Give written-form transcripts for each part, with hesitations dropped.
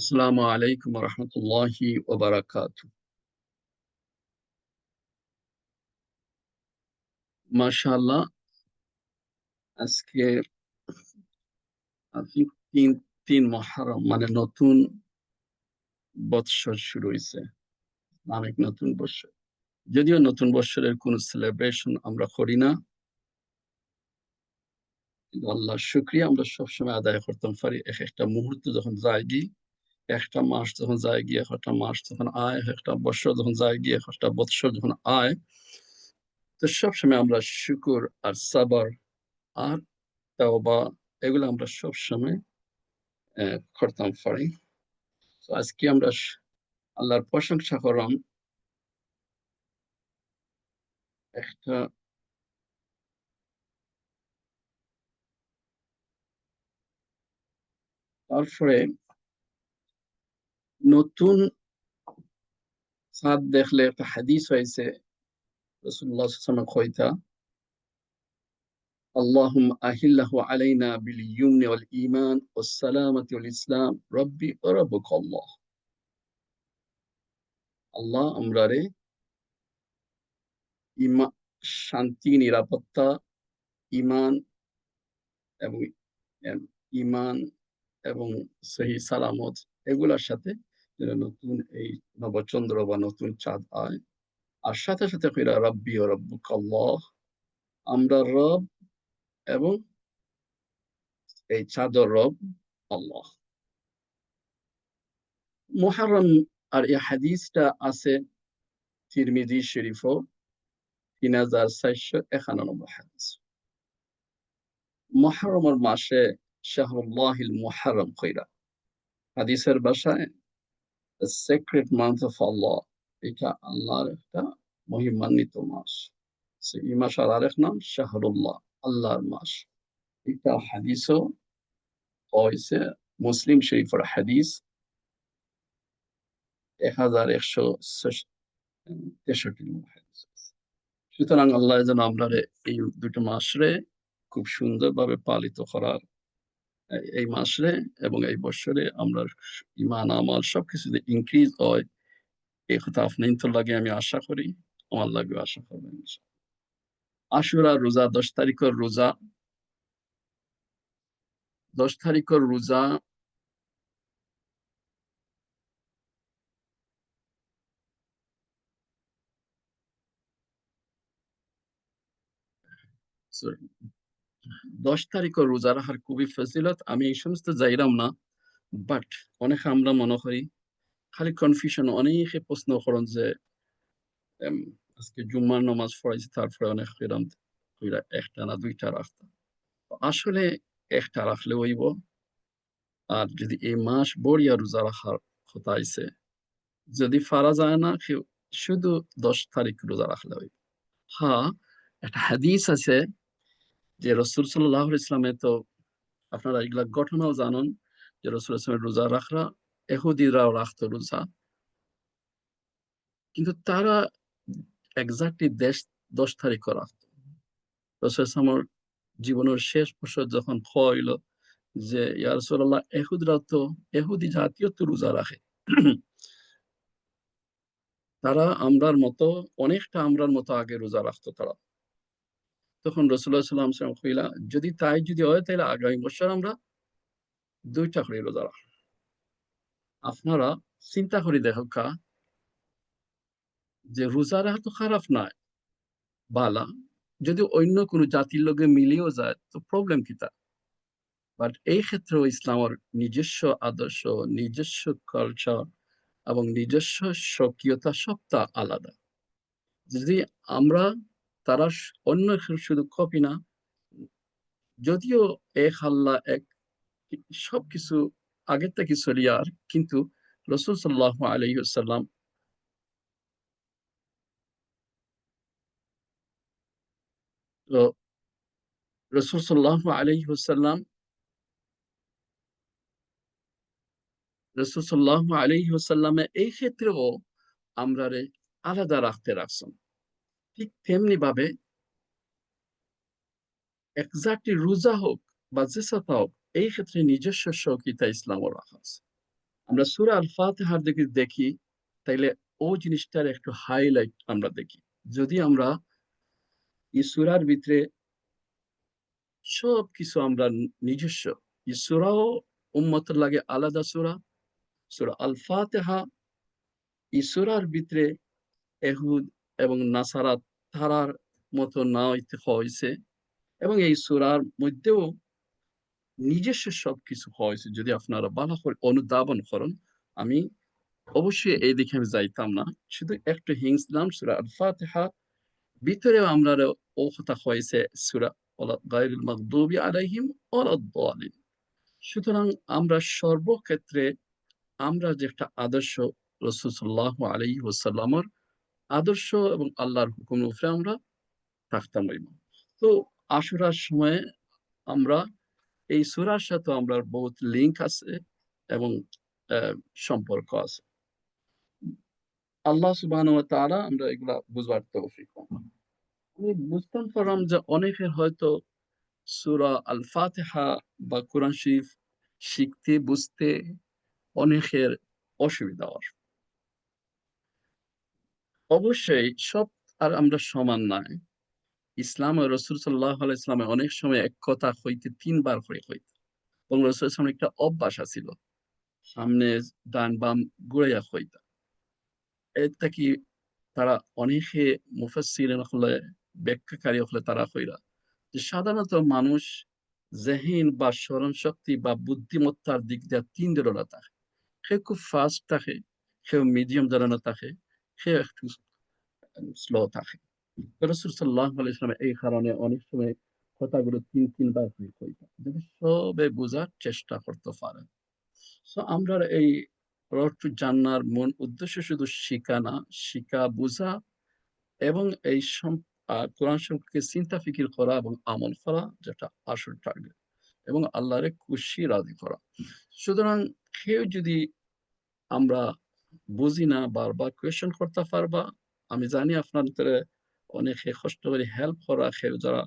আসসালামু আলাইকুম রহমতুল্লাহি ওবারাকাতু। মাশাআল্লাহ, আজকে আই থিংক তিন মহরম মানে নতুন বৎসর শুরু হইছে। ইসলামিক নতুন বৎসর। যদিও নতুন বৎসরের কোন সেলিব্রেশন আমরা করি না, কিন্তু আল্লাহর শুকরিয়া আমরা সবসময় আদায় করতাম পারি। একটা মুহূর্ত যখন যায় গিয়ে, একটা মাস যখন যায় গিয়ে, একটা মাস যখন আয়, একটা বৎসর যখন যায় গিয়ে, একটা বৎসর যখন আয়, তো সবসময় আমরা শুকর আর সাবর আর তাওবা এগুলো আমরা সবসময় করতাম পারি। তো আজকে আমরা আল্লাহর প্রশংসা করলাম একটা তারপরে নতুন চাঁদ দেখলে একটা হাদিস হয়েছে রাসূলুল্লাহ সাল্লাল্লাহু আলাইহি ওয়াসাল্লাম কইতা, আল্লাহুম্মা আহিল্লাহু আলাইনা বিল ইয়ুমনি ওয়াল ঈমান ওয়াস সালামাতি ওয়াল ইসলাম রব্বি ওয়া রাব্বুকাল্লাহ। আল্লাহ আমরারে শান্তি, নিরাপত্তা, ঈমান এবং ঈমান এবং সহি সালামত এগুলার সাথে যেন নতুন এই নবচন্দ্র বা নতুন চাঁদ আয়। আর সাথে সাথে কইরা রাব্বি ও রাব্বুকাল্লাহ, আমরা রব এবং এই চাঁদের রব আল্লাহ। মুহাররম আর এই হাদিসটা আছে তিরমিজি শরীফও ৩৪৯১ হাদিস। মুহাররমের মাসে শাহরুল্লাহিল মুহাররম কইরা হাদিসের ভাষায় the sacred month of Allah, এটা আল্লাহর একটা মহিমান্বিত মাস। এই মাসের আরেক নাম শাহরুল্লাহ, আল্লাহর মাস। এটা হাদিসও হয়েছে মুসলিম শরীফের হাদিস ১১৬৩ নম্বর হাদিস। সুতরাং আল্লাহ যেন আমরা এই দুটো মাসরে খুব সুন্দরভাবে পালিত করার, এই মাসরে এবং এই বছরে আমরা ইমান আমাল সবকিছুতে ইনক্রিজ হয়, এই কথা আপনার তো লাগে আমি আশা করি, আমার লাগে আশা করবেন। আশুরা রোজা ১০ তারিখের রোজা, ১০ তারিখের রোজা sorry, ১০ তারিখের রোজা রাখার খুবই ফজিলত। আমি এই সমস্ত যাইরাম না, বাট অনেকে আমরা মনে করি খালি কনফিউশন, অনেকে প্রশ্ন করেন যে এম, আজকে জুম্মার নামাজ পড়াইছে তারপরে অনেক এরম কইরা একটা না দুইটা রাখতাম। আসলে একটা রাখলে হইব। আর যদি এই মাস বড়িয়া রোজা রাখার কথা আইছে, যদি পারা যায় না কেউ, শুধু ১০ তারিখ রোজা রাখলে হইব। হ্যাঁ, একটা হাদিস আছে যে রসুল সাল্লাহ ইসলামে তো আপনারা এগুলা ঘটনাও জানেন যে রসুল ইসলামের রোজা রাখরা এহুদিরাও রাখতো রোজা, কিন্তু তারা এক্স্যাক্টলি ১০ তারিখও রাখতো। রসুল ইসলামের জীবনের শেষ বছর যখন হইল যে ইয়া রাসূলুল্লাহ, এহুদিরা তো এহুদি জাতীয় তো রোজা রাখে, তারা আমরার মতো অনেকটা আমরার মতো আগে রোজা রাখতো তারা। তখন রাসূলুল্লাহ সাল্লাল্লাহু আলাইহি ওয়াসাল্লাম কইলা, যদি তাই যদি হয় তাহলে আগামী বছর আমরা ২টা করে রোজা রাখব। আপনারা চিন্তা করে দেখো যে রোজা রাখা তো খারাপ নয়, বালা, যদি অন্য কোনো জাতির লগে মিলিয়েও যায় তো প্রবলেম কি তা? বাট এই ক্ষেত্রেও ইসলামের নিজস্ব আদর্শ, নিজস্ব কালচার এবং নিজস্ব স্বকীয়তা সবটা আলাদা। যদি আমরা তারা অন্য শুধু কপি না, যদিও এক আল্লাহ এক, সবকিছু আগের থেকে চলিয়ার, কিন্তু রসুল সাল্লাল্লাহু আলাইহি ওয়াসাল্লাম তো রসুল সাল্লাল্লাহু আলাইহি ওয়াসাল্লাম রসুল সাল্লাল্লাহু আলাইহি ওয়াসাল্লামে এই ক্ষেত্রেও আমরারে আলাদা রাখতে রাখছেন। ঠিক তেমনি ভাবে এক্সাক্টলি রোজা হোক বা জেসাতা হোক, এই ক্ষেত্রে নিজস্ব স্বকীয়তা ইসলামও রাখা আছে। আমরা সূরা আল ফাতিহার দিকে দেখি, তাইলে ও জিনিসটার একটু হাইলাইট আমরা দেখি। যদি আমরা এই সূরার ভিতরে সবকিছু আমরা নিজস্ব, এই সূরাও উম্মতের লাগে আলাদা সূরা। সূরা আল ফাতিহা এই সূরার ভিতরে এহুদ এবং নাসারা তারার মতো না হইতে হইছে, এবং এই সূরার মধ্যেও নিজস্ব সবকিছু হয়েছে। যদি আপনারা ভালো করে অনুধাবন করেন, আমি অবশ্যই এই দিকে আমি যাইতাম না। শুধু একটু হিংস দিলাম সূরা আল ফাতিহা ভিতরেও আমরা ও কথা হয়েছে সূরা ওয়ালা গায়রিল মাগদুবি আলাইহিম ওয়ালাদ-দালিন। সুতরাং আমরা সর্বক্ষেত্রে আমরা যে একটা আদর্শ রাসূল সাল্লাল্লাহু আলাইহি ওয়াসাল্লামের আদর্শ এবং আল্লাহর হুকুমের উপরে আমরা থাকতাম হইব। তো আশুরার সময়ে আমরা এই সূরার সাথে আমরা বহুত লিঙ্ক আছে এবং সম্পর্ক আছে। আল্লাহ সুবহানাহু ওয়া তাআলা আমরা এগুলা বুঝবার তৌফিক দান। আমি বুঝতাম পারলাম যে অনেকের হয়তো সূরা আল ফাতিহা বা কোরআন শরীফ শিখতে বুঝতে অনেকের অসুবিধা হয়। অবশ্যই সব আর আমরা সমান নয়। ইসলাম ও রাসূল সাল্লাল্লাহু আলাইহি ওয়াসাল্লাম অনেক সময় এক কথা হইতে ৩ বার করে হইত। এবং রাসূল সাল্লাল্লাহু আলাইহি ওয়াসাল্লাম একটা অভ্যাস আছিল। সামনে ডান বাম ঘুরাইয়া হইতা। এটা কি তারা অনেকে মুফাসসিরিন হলে ব্যাখ্যাকারী হলে তারা কইরা যে সাধারণত মানুষ জেহিন বা স্মরণ শক্তি বা বুদ্ধিমত্তার দিক দিয়ে ৩ ধরনের থাকে। কেউ খুব ফাস্ট থাকে, কেউ মিডিয়াম ধরনের থাকে, কেউ একটু স্লো থাকে। রাসূল সাল্লাল্লাহু আলাইহি ওয়াসাল্লাম এই কারণে অনেক সময় কথাগুলো ৩ বার করে কইতেন। যাতে সবে বোঝার চেষ্টা করতে পারে। সো আমরা এই রোড টু জান্নাহর মূল উদ্দেশ্য শুধু শিখা না, শিখা, বুঝা এবং এই কোরআন সম্পর্কে চিন্তা ফিকির করা এবং আমল করা, যেটা আসল টার্গেট, এবং আল্লাহরে খুশি রাজি করা। সুতরাং কেউ যদি আমরা বুঝি না বারবার কোয়েশ্চেন করতে পারবা। আমি জানি আপনার ভিতরে অনেকে কষ্ট করে হেল্প করা, কেউ যারা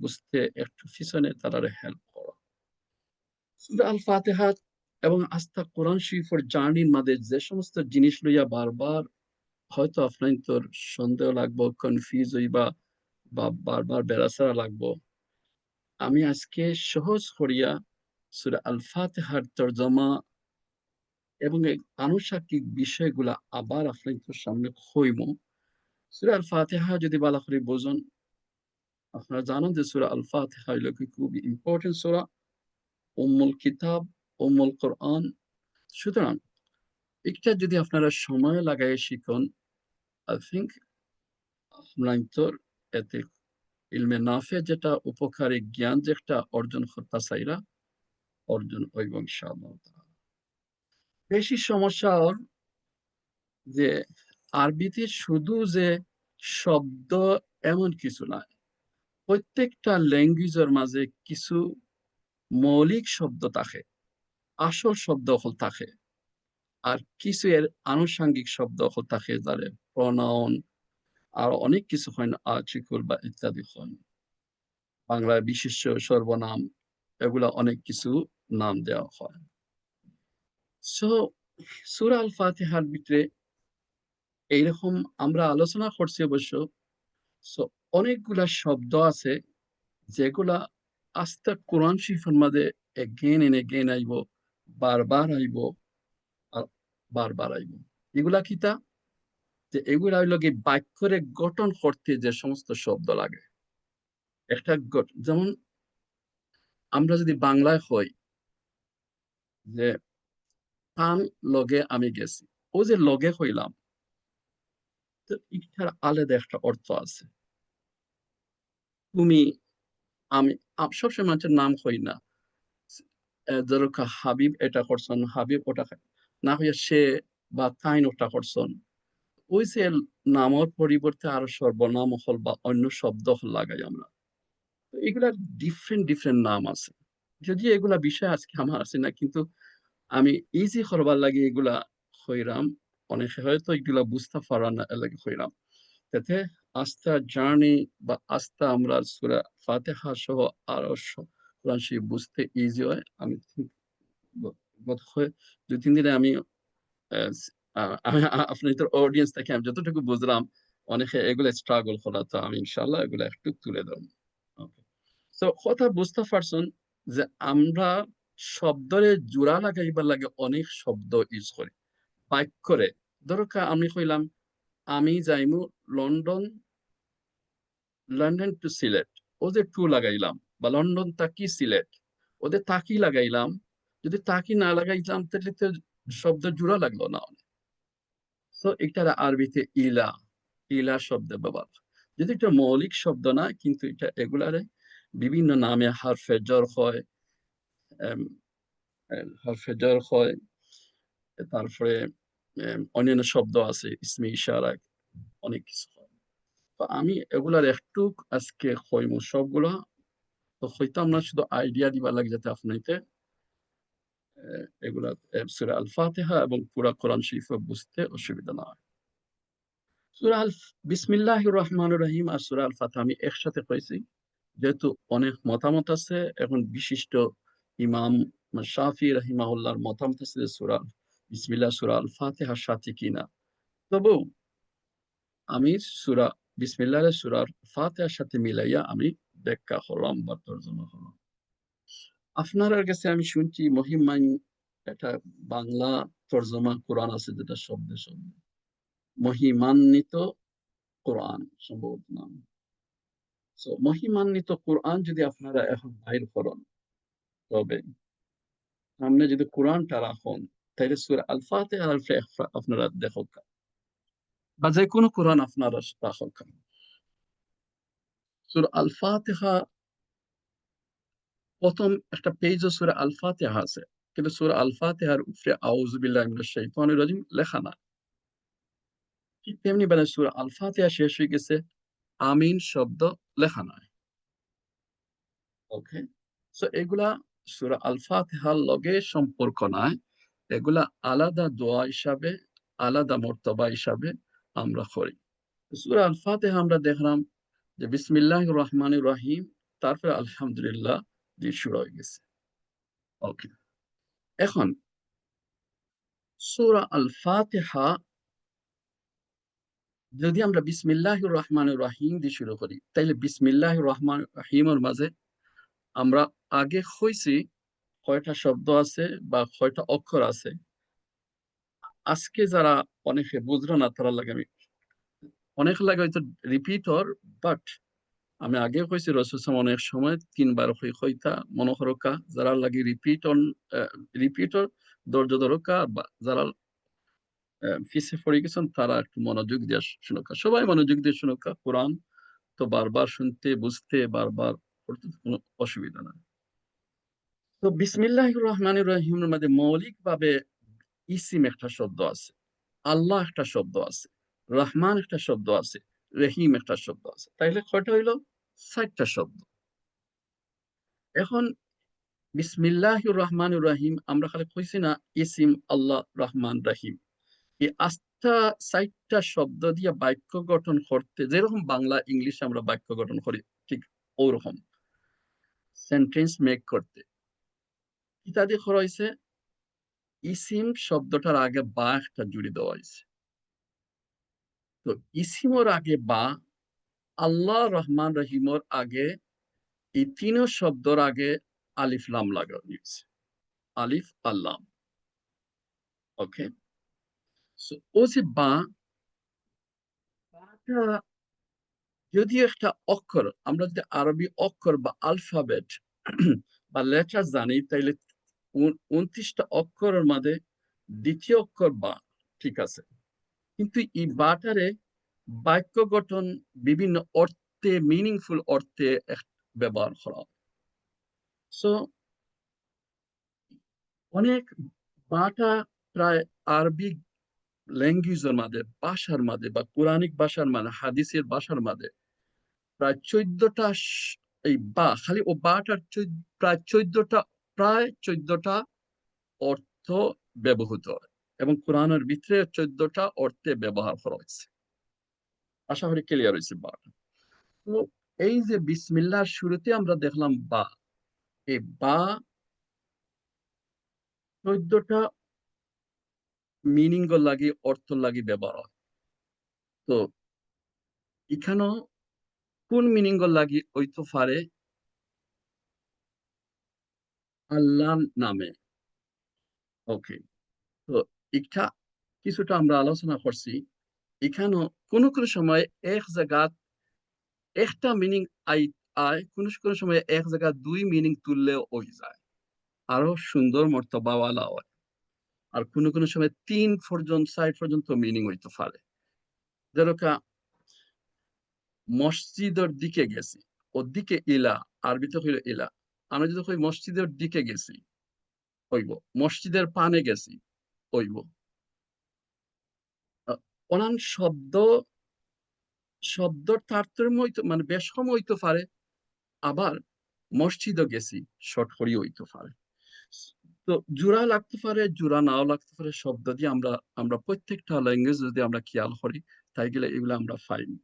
বুঝতে একটু পিছনে তারারে হেল্প করা। সূরা আল ফাতিহা এবং আস্থা কোরআন শরীফের জার্নির মাঝে যে সমস্ত জিনিস লইয়া বারবার হয়তো আপনার তোর সন্দেহ লাগবো, কনফিউজ হইবা বা বারবার বেড়াচাড়া লাগবো, আমি আজকে সহজ করিয়া সূরা আল ফাতিহার তরজমা এবং এই আনুষঙ্গিক বিষয়গুলা আবার আপনাদের সামনে কইমু। সূরা আল ফাতিহা যদি ভালো করে বোঝেন, আপনারা জানেন যে সূরা আল ফাতিহা হইল কি খুব ইম্পোর্টেন্ট সূরা, উম্মুল কিতাব, উম্মুল কোরআন। সুতরাং এটা যদি আপনারা সময় লাগায়ে শিখুন, I think আপনার এতে ইলমে নাফে যেটা উপকারী জ্ঞান যেটা অর্জন করতে চাইরা অর্জন হইব ইনশাআল্লাহ তাআলা। বেশি সমস্যা ওর যে আরবিতে শুধু যে শব্দ এমন কিছু না। প্রত্যেকটা ল্যাঙ্গুয়েজের মাঝে কিছু মৌলিক শব্দ থাকে, আসল শব্দ হল থাকে। আর কিছু এর আনুষঙ্গিক শব্দ হল থাকে যারে প্রনাউন আর অনেক কিছু হয় না, আর্টিকেল বা ইত্যাদি হয়। বাংলায় বিশেষ্য, সর্বনাম, এগুলা অনেক কিছু নাম দেওয়া হয়। সো সূরা আল ফাতিহার ভিতরে এইরকম আমরা আলোচনা করছি অবশ্য। সো অনেকগুলা শব্দ আছে যেগুলা আস্তে কোরআন শরীফের মাঝে এগেইন এন্ড এগেইন আইব, বারবার আইব আর বারবার আইব। এগুলা কিতা? যে এগুলা হইল গিয়ে বাক্যের গঠন করতে যে সমস্ত শব্দ লাগে। একটা যেমন আমরা যদি বাংলায় হই যে তান লগে আমি গেছি। ও যে লগে হইলাম, তো এটার আলাদা একটা অর্থ আছে। তুমি, আমি, সবসময় মানুষের নাম হই না। যেরকম হাবিব এটা করছেন, হাবিব ওটা না হইয়া সে বা তাইন ওটা করছেন। ওই যে নামের পরিবর্তে আরো সর্বনাম হল বা অন্য শব্দ হল লাগাই আমরা। তো এগুলা ডিফারেন্ট নাম আছে। যদিও এগুলা বিষয় আজকে আমার আছে না, কিন্তু আমি ইজি করবার লাগে এগুলা হইরাম। অনেকে হয়তো এগুলা বুঝতে পারা না, এর লাগে হইরাম। যাতে আস্থা জার্নি বা আস্থা আমরা সূরা ফাতিহা সহ আরো কোরআন শরীফ বুঝতে ইজি হয়। আমি বোধ হয় 2-3 দিনে আমি আপনাদের অডিয়েন্স থেকে আমি যতটুকু বুঝলাম অনেকে এগুলো স্ট্রাগল করা, তো আমি ইনশাল্লাহ এগুলো একটু তুলে ধরবো। ওকে, তো কথা বুঝতে পারছেন যে আমরা শব্দরে জোড়া লাগাইবার লাগে অনেক শব্দ ইউজ করি বাক্যরে। দরকার আমি কইলাম আমি যাইমু লন্ডন, লন্ডন টু সিলেট, ওদের টু লাগাইলাম, বা লন্ডন তাকি সিলেট, ওদের তাকি লাগাইলাম। যদি তাকি না লাগাইলাম তাহলে তো শব্দ জোড়া লাগলো না। তো এটা আরবিতে ইলা, ইলা শব্দ ব্যবহার, যদি এটা মৌলিক শব্দ না, কিন্তু এটা এগুলারে বিভিন্ন নামে হারফে জর হয়, এম, হারফে জর হয়, তারপরে অন্যান্য শব্দ আছে ইসমে ইশারা, অনেক কিছু হয়। তো আমি এগুলার একটু আজকে হইমু সবগুলা, তো হয়তো আমরা শুধু আইডিয়া দিবার লাগে যাতে আপনাকে এগুলা সূরা আল ফাতিহা এবং পুরা কোরআন শরীফ বুঝতে অসুবিধা না হয়। সূরা আল বিসমিল্লাহির রহমানির রহিম আর সূরা আল ফাতিহা আমি একসাথে কইছি, যেহেতু অনেক মতামত আছে। এখন বিশিষ্ট ইমাম শাফি রাহিমাহুল্লাহর মতামত আছে সূরা বিসমিল্লাহ সূরা আল ফাতিহার সাথে কিনা। তবু আমি সূরা বিসমিল্লাহ সূরা ফাতিহার সাথে মিলাইয়া আমি ব্যাখ্যা হলাম বা তর্জমা হলাম। আপনার কাছে আমি শুনছি মহিমাইন একটা বাংলা তর্জমা কোরআন আছে, যেটা শব্দে শব্দে মহিমান্বিত কোরআন সম্ভবত নাম। সো মহিমান্বিত কোরআন যদি আপনারা এখন বাইর করেন, তবে সামনে যদি কোরআনটা রাখুন, তাহলে সূরা আল ফাতিহা আপনারা দেখো, বা যে কোনো কোরআন আপনারা রাখো। সূরা আল ফাতিহা প্রথম একটা পেজও সূরা আল ফাতিহা আছে, কিন্তু সূরা আল ফাতিহার উপরে আউযু বিল্লাহি মিনাশ শাইতানির রাজিম লেখা না। ঠিক তেমনি বেলা সূরা আল ফাতিহা শেষ হয়ে গেছে, আমিন শব্দ লেখা নাই। ওকে, সো এগুলা সূরা আল ফাতিহার লগে সম্পর্ক নাই। এগুলা আলাদা দোয়া হিসাবে, আলাদা মর্তবা হিসাবে আমরা করি। সূরা আল ফাতিহা আমরা দেখলাম যে বিসমিল্লাহির রহমানির রহিম, তারপরে আলহামদুলিল্লাহ দিয়ে শুরু হয়ে গেছে। ওকে, এখন সূরা আল ফাতিহা যদি আমরা বিসমিল্লাহির রহমানির রহিম দিয়ে শুরু করি, তাইলে বিসমিল্লাহির রহমানির রহিমের মাঝে আমরা আগে হইছি কয়টা শব্দ আছে বা কয়টা অক্ষর আছে। আজকে যারা অনেকে বুঝলো না, তারা লাগে আমি অনেক লাগে হয়তো রিপিটর, বাট আমি আগে কইছি রসুল অনেক সময় 3 বার হইতা মনোহরকা, যারা লাগে রিপিটর ধৈর্য ধরকা, বা যারা ফিসে পড়ে গেছেন তারা একটু মনোযোগ দিয়ে শুনুকা, সবাই মনোযোগ দিয়ে শুনুকা। কোরআন তো বারবার শুনতে বুঝতে বারবার পড়তে কোনো অসুবিধা নাই। তো বিসমিল্লাহির রহমানির রহিমের মধ্যে মৌলিক ভাবে ইসিম একটা শব্দ আছে, আল্লাহ একটা শব্দ আছে, রহমান একটা শব্দ আছে, রহিম একটা শব্দ আছে, তাইলে কয়টা হইল? 4টা শব্দ। এখন বিসমিল্লাহির রহমানির রহিম আমরা খালি কইছি না ইসিম আল্লাহ রহমান রহিম, এই আস্থা 4টা শব্দ দিয়ে বাক্য গঠন করতে, যেরকম বাংলা ইংলিশ আমরা বাক্য গঠন করি, ঠিক ওরকম সেন্টেন্স মেক করতে ইত্যাদি করা হয়েছে। ইসিম শব্দটার আগে বা একটা জুড়ে দেওয়া হয়েছে। তো ইসিমর আগে বা, আল্লাহ রহমান রহিমর আগে, এই তিনও শব্দর আগে আলিফ লাম লাগানো হয়েছে, আলিফ আল্লাম। ওকে, ও যে বা, বাটা যদিও একটা অক্ষর, আমরা যদি আরবি অক্ষর বা আলফাবেট বা লেটার জানি, তাইলে 29টা অক্ষরের মধ্যে দ্বিতীয় অক্ষর বা, ঠিক আছে। কিন্তু এই বাটারে বাক্য গঠন বিভিন্ন অর্থে, মিনিংফুল অর্থে ব্যবহার করা হয়। সো অনেক বাটা প্রায় আরবি ল্যাঙ্গুয়েজের মাঝে, ভাষার মাঝে বা পৌরাণিক ভাষার মাঝে, হাদিসের ভাষার মাঝে প্রায় 14টা এই বা, খালি ও বাটার প্রায় 14টা অর্থ ব্যবহৃত হয়, এবং কোরআনের ভিতরে 14টা অর্থে ব্যবহার করা হয়েছে। আশা করি ক্লিয়ার হয়েছে বাটা। তো এই যে বিসমিল্লাহর শুরুতে আমরা দেখলাম বা, এই বা 14টা মিনিং লাগি অর্থ লাগি ব্যবহার হয়। তো এখানেও কোন মিনিং লাগি হইতে পারে আল্লাহ নামে। ওকে, তো এটা কিছুটা আমরা আলোচনা করছি। এখানেও কোনো কোনো সময় এক জায়গা একটা মিনিং আয়, কোনো কোনো সময় এক জায়গা দুই মিনিং তুললেও হয়ে যায়, আরো সুন্দর মর্তবাওয়ালা হয়। আর কোনো কোনো সময় 3 পর্যন্ত 4 পর্যন্ত মিনিং হইতে পারে। যেরকম মসজিদের দিকে গেছি, ওদিকে ইলা, আরবিতে হইল ইলা। আমরা যদি কই মসজিদের দিকে গেছি হইব, মসজিদের পানে গেছি হইব। অনান শব্দর তারতম্য হইতে মানে বেশ কম হইতে পারে, আবার মসজিদও গেছি শর্ট করি হইতে পারে। তো জোড়া লাগতে পারে, জোড়া নাও লাগতে পারে। শব্দ দিয়ে আমরা আমরা প্রত্যেকটা ল্যাঙ্গুয়েজ যদি আমরা খেয়াল করি, তাই গেলে এগুলো আমরা পাইনি।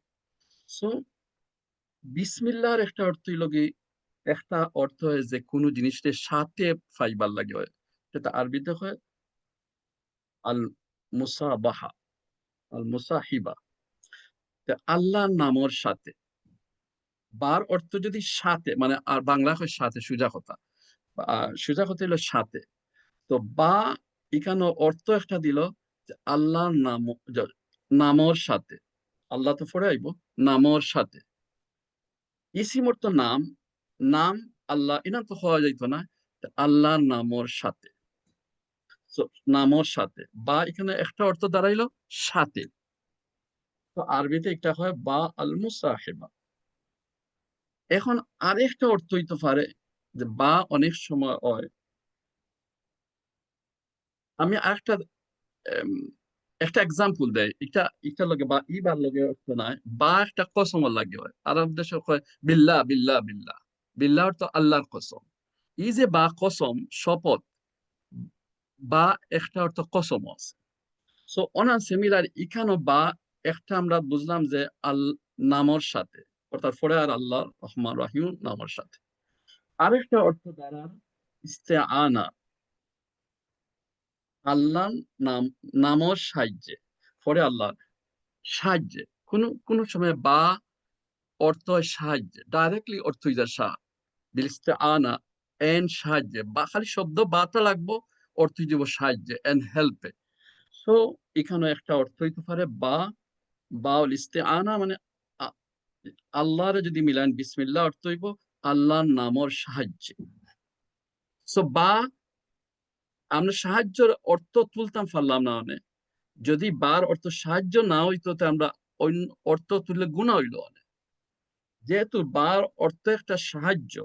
সো বিসমিল্লাহর একটা অর্থ হইল কি, একটা অর্থ হয় যে কোনো জিনিসের সাথে ফাইবার লাগে হয়, সেটা আরবিতে হয় আল মুসাবাহা, আল মুসাহিবা। আল্লাহর নামর সাথে, বার অর্থ যদি সাথে মানে, আর বাংলা হয় সাথে, সোজা কথা। সোজা কথা হলো সাথে। তো বা এখানে অর্থ একটা দিল যে আল্লাহর নাম, নামর সাথে। আল্লাহ তো পরে আইব, নামর সাথে। ইসিম অর্থ নাম, নাম আল্লাহ এনা তো হওয়া যাইত না, আল্লাহর নামর সাথে। নামর সাথে বা এখানে একটা অর্থ দাঁড়াইলো সাথে। তো আরবিতে একটা হয় বা আল মুসাহিবা। এখন আরেকটা অর্থ হইতে পারে যে বা অনেক সময় হয়। আমি আরেকটা একটা এক্সাম্পল দেয়, এটা এটা লগে বা ইবার লগে অর্থ নাই, বা একটা কসমের লাগে হয়। আরব দেশে কয় বিল্লাহ বিল্লাহ বিল্লাহ, বিল্লাহ অর্থ আল্লাহর কসম। এই যে বা কসম, শপথ, বা একটা অর্থ কসম আছে। সো অনার সিমিলার এখানেও বা একটা আমরা বুঝলাম যে আল নামর সাথে, অর্থাৎ পরে আর আল্লাহ রহমান রাহিম নামর সাথে। আরেকটা অর্থ দ্বারা ইস্তেআনা, আল্লাহ নাম, নামর সাহায্যে, পরে আল্লাহ সাহায্যে। কোন সময় বা অর্থ হয় সাহায্যে, ডাইরেক্টলি অর্থ যা সাহ বিলিস্তে আনা, এন সাহায্যে, বা খালি শব্দ বাটা লাগবো, অর্থ দিব সাহায্যে, এন হেল্পে। সো এখানে একটা অর্থ হইতে পারে বা, বা লিস্তে আনা মানে আ- আল্লাহরে যদি মিলান বিসমিল্লাহ অর্থ হইব আল্লাহর নামর সাহায্যে। সো বা আমরা সাহায্যের অর্থ তুলতাম পারলাম না অনেক, যদি বার অর্থ সাহায্য না হইতো তো আমরা অন্য অর্থ তুললে গুণা হইল অনেক। যেহেতু বার অর্থ একটা সাহায্য,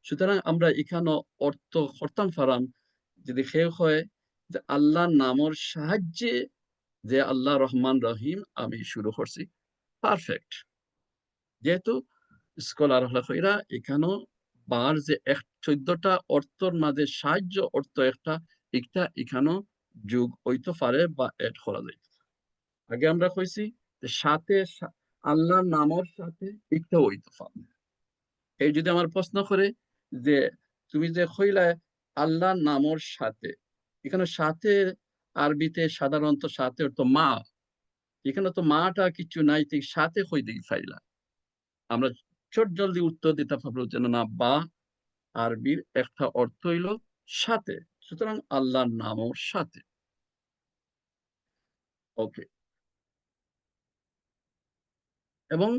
সুতরাং আমরা এখানে অর্থ করতাম পারাম যদি সে হয় যে আল্লাহর নামর সাহায্যে, যে আল্লাহ রহমান রহিম আমি শুরু করছি, পারফেক্ট। যেহেতু স্কলার হলাফেরা এখানেও বার যে 14টা অর্থর মাঝে সাহায্য অর্থ একটা, একটা এখানেও যোগ হইতে পারে বা এড করা যায়। আগে আমরা কইছি যে সাথে আল্লাহর নামর সাথে একটা হইতে পারে। এই যদি আমার প্রশ্ন করে যে তুমি যে কইলা আল্লাহর নামর সাথে, এখানে সাথে আরবিতে সাধারণত সাথে অর্থ মা, এখানে তো মাটা কিছু নাই, ঠিক সাথে কই দিই ফাইলা। আমরা চট জলদি উত্তর দিতে পারবো যেন না, বা আরবির একটা অর্থ হইল সাথে, সুতরাং আল্লাহর নামও সাথে। ওকে, এবং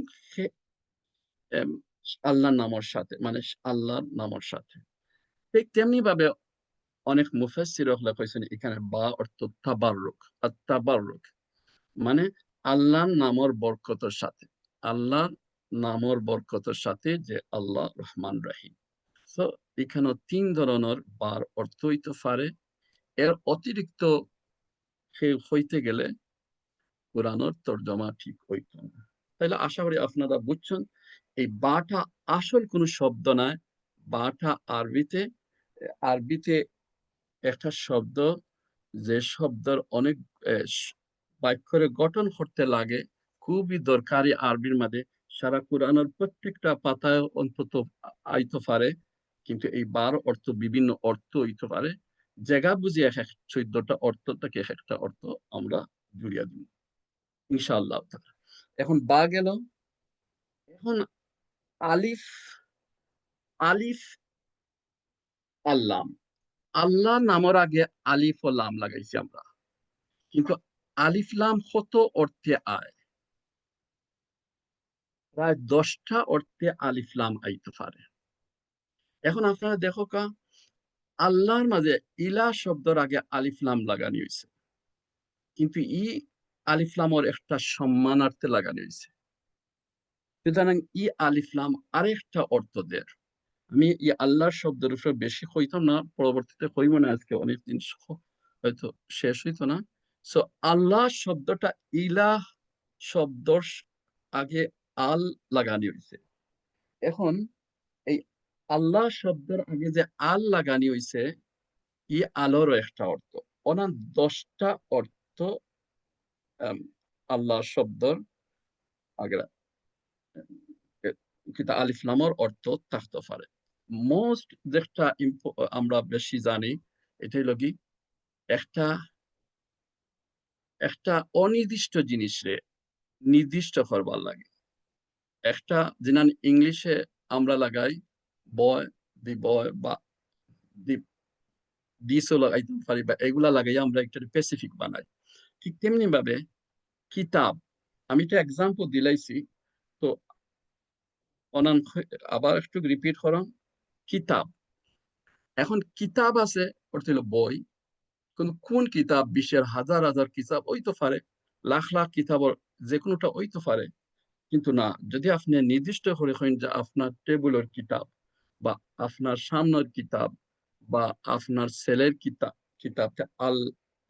এম, আল্লাহর নামর সাথে মানে আল্লাহর নামর সাথে। ঠিক তেমনি ভাবে অনেক মুফাসসির কইছেন এখানে বা অর্থ তাবাররুক। আর তাবাররুক মানে আল্লাহর নামর বরকতের সাথে, আল্লাহর নামর বরকতের সাথে যে আল্লাহ রহমান রাহিম। তো এখানে 3 ধরনের বার অর্থ হইতে পারে। এর অতিরিক্ত হইতে গেলে কোরআনের তর্জমা ঠিক হইত না। তাহলে আশা করি আপনারা বুঝছেন এই বাটা আসল কোনো শব্দ নয়। বাটা আরবিতে, আরবিতে একটা শব্দ, যে শব্দের অনেক বাক্যের গঠন করতে লাগে, খুবই দরকারি আরবির মাঝে। সারা কোরআনের প্রত্যেকটা পাতায় অন্তত আইতে পারে, কিন্তু এই বার অর্থ বিভিন্ন অর্থ হইতে পারে। জায়গা বুঝি এক এক 14টা অর্থ থেকে এক একটা অর্থ আমরা জুড়িয়ে দিব ইনশাআল্লাহ তাআলা। এখন বা গেল, এখন আলিফ, আলিফ আল্লাম, আল্লাহ নামের আগে আলিফ ও লাম লাগাইছি আমরা, কিন্তু আলিফ লাম কত অর্থে আয়? প্রায় 10টা অর্থে আলিফ লাম আইতে পারে। এখন আপনারা দেখো কা, আল্লাহর মাঝে ইলা শব্দের আগে আলিফ লাম লাগানি হয়েছে, কিন্তু ই আলিফ লামর একটা সম্মানার্থে লাগানি হয়েছে। সুতরাং ই আলিফ লাম আরেকটা অর্থ দেয়। আমি ই আল্লাহর শব্দের উপরে বেশি হইতাম না, পরবর্তীতে হইব না, আজকে অনেকদিন হয়তো শেষ হইতো না। সো আল্লাহ শব্দটা ইলাহ শব্দর আগে আল লাগানি হয়েছে। এখন এই আল্লাহ শব্দের আগে যে আল লাগানি হয়েছে, ই আলোরও একটা অর্থ। ওনার 10টা অর্থ আল্লাহ শব্দর আগে কিন্তু আলিফ লামর অর্থ থাকতে পারে। মোস্ট যেটা আমরা বেশি জানি, এটা হলো কি, একটা একটা অনির্দিষ্ট জিনিসে নির্দিষ্ট করবার লাগে। একটা যেমন ইংলিশে আমরা লাগাই বয়, দি বয়, বা দি দিসও লাগাইতে পারি, বা এগুলা লাগাই আমরা একটা স্পেসিফিক বানাই। ঠিক তেমনি ভাবে কিতাব, আমি তো এক্সাম্পল দিলাইছি, তো অনান আবার একটু রিপিট করাম। কিতাব, এখন কিতাব আছে অর্থ হলো বই, কিন্তু কোন কিতাব? বিশ্বের হাজার হাজার কিতাব হইতে পারে, লাখ লাখ কিতাব, যে কোনোটা হইতে পারে। কিন্তু না, যদি আপনি নির্দিষ্ট করে কইন যে আপনার টেবিলের কিতাব, বা আপনার সামনের কিতাব, বা আপনার ছেলের কিতাব, কিতাবটা আল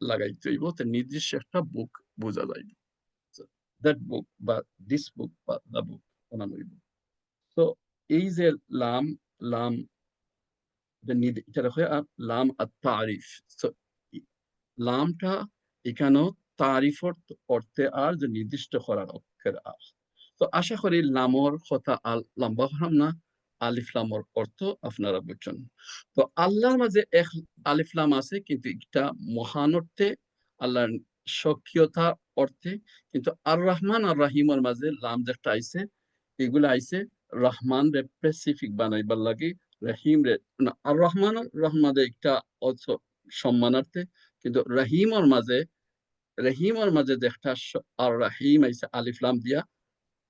লাগাইতে হইব, তো নির্দিষ্ট একটা বুক বোঝা যাইবে, দ্যাট বুক বা দিস বুক বা দ্য বুক বানানো হইব। তো এই যে লাম, লাম এটা হয় আর লাম আর তারিফ। তো লামটা এখানেও তারিফর অর্থে আর যে নির্দিষ্ট করার অক্ষর আর। তো আশা করি লামর কথা লম্বা হলাম না, আলিফ লামর অর্থ আপনারা বুঝছেন। তো আল্লাহর মাঝে এক আলিফ লাম আছে, কিন্তু এটা মহান অর্থে, আল্লাহর সক্রিয়তা অর্থে। কিন্তু আর রহমান আর রাহিমের মাঝে লাম যেটা আইছে, এগুলো আইছে রহমান রে স্পেসিফিক বানাইবার লাগে, রহিম রে না। আর রহমান রহমানে একটা অর্থ সম্মানার্থে, কিন্তু রহিমর মাঝে একটা আর রাহিম আইছে আলিফ লাম দিয়া,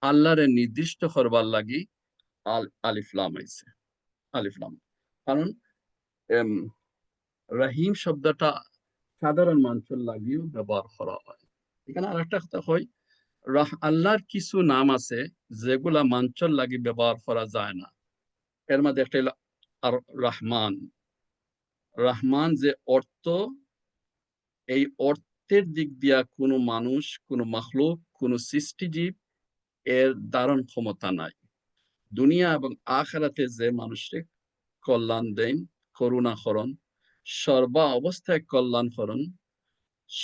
আল্লাহরে নির্দিষ্ট করবার লাগি আলিফ লাম আইছে, আলিফ লাম। কারণ রহিম শব্দটা সাধারণ মানুষের লাগিও ব্যবহার করা হয়। এখানে আর একটা কথা হয়, আল্লাহর কিছু নাম আছে যেগুলা মানুষের লাগি ব্যবহার করা যায় না। এর মধ্যে একটা হলো আর রহমান। রহমান যে অর্থ, এই অর্থের দিক দিয়া কোনো মানুষ, কোনো মাখলুক, কোনো সৃষ্টিজীব এর ধারণ ক্ষমতা নাই। দুনিয়া এবং আখিরাতে যে মানুষের কল্যাণ দেন, করুণা করণ, সর্বা অবস্থায় কল্যাণ করণ,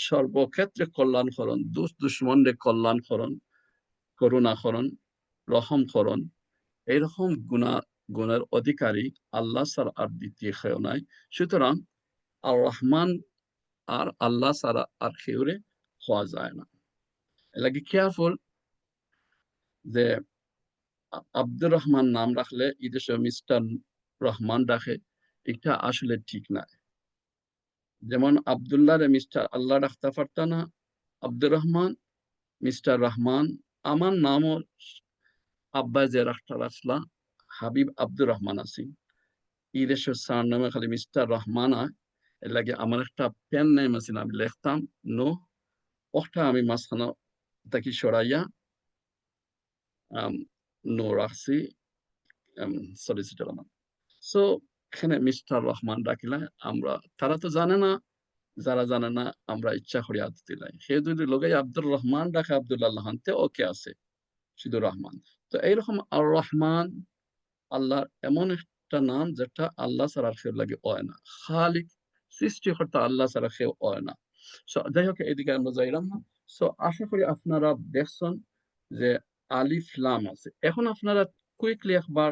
সর্বক্ষেত্রে কল্যাণ করণ, দুশ্মনদের কল্যাণ করণ, করুণা করণ, রহম করণ, এইরকম গুণের অধিকারী আল্লাহ ছাড়া আর দ্বিতীয় কেউ নাই। সুতরাং আর রহমান আর আল্লাহ ছাড়া আর কেউরে হওয়া যায় না। এলাকি কেয়ারফুল যে আব্দুর রহমান নাম রাখলে এদেশে মিস্টার রহমান রাখে, এটা আসলে ঠিক না। যেমন আব্দুল্লাহ রে মিস্টার আল্লাহ রাখতে পারত না, আব্দুর রহমান মিস্টার রহমান। আমার নামও আব্বা যে রাখতে রাখলা হাবিব আব্দুর রহমান আছি, এই দেশের স্যার নামে খালি মিস্টার রহমান হয়। এর লাগে আমার একটা পেন নেম আছে, আমি লিখতাম নো, ওটা আমি মাঝখানে তাকে সরাইয়া নো রাখছি, সলিসিটর রহমান। সো এখানে মিস্টার রহমান রাখিলা আমরা, তারা তো জানে না, যারা জানে না আমরা ইচ্ছা করি আদ দিলাই। সে যদি লোকে আব্দুর রহমান ডাকে আব্দুল্লাহ হানতে ওকে আছে, শুধু রহমান। তো এইরকম আর রহমান আল্লাহর এমন একটা নাম যেটা আল্লাহ ছাড়া কেউ লাগে হয় না, খালিক সৃষ্টিকর্তা আল্লাহ ছাড়া কেউ হয় না। যাই হোক, এদিকে আমরা যাইলাম না। সো আশা করি আপনারা দেখছেন যে আলিফ লাম আছে। এখন আপনারা কুইকলি একবার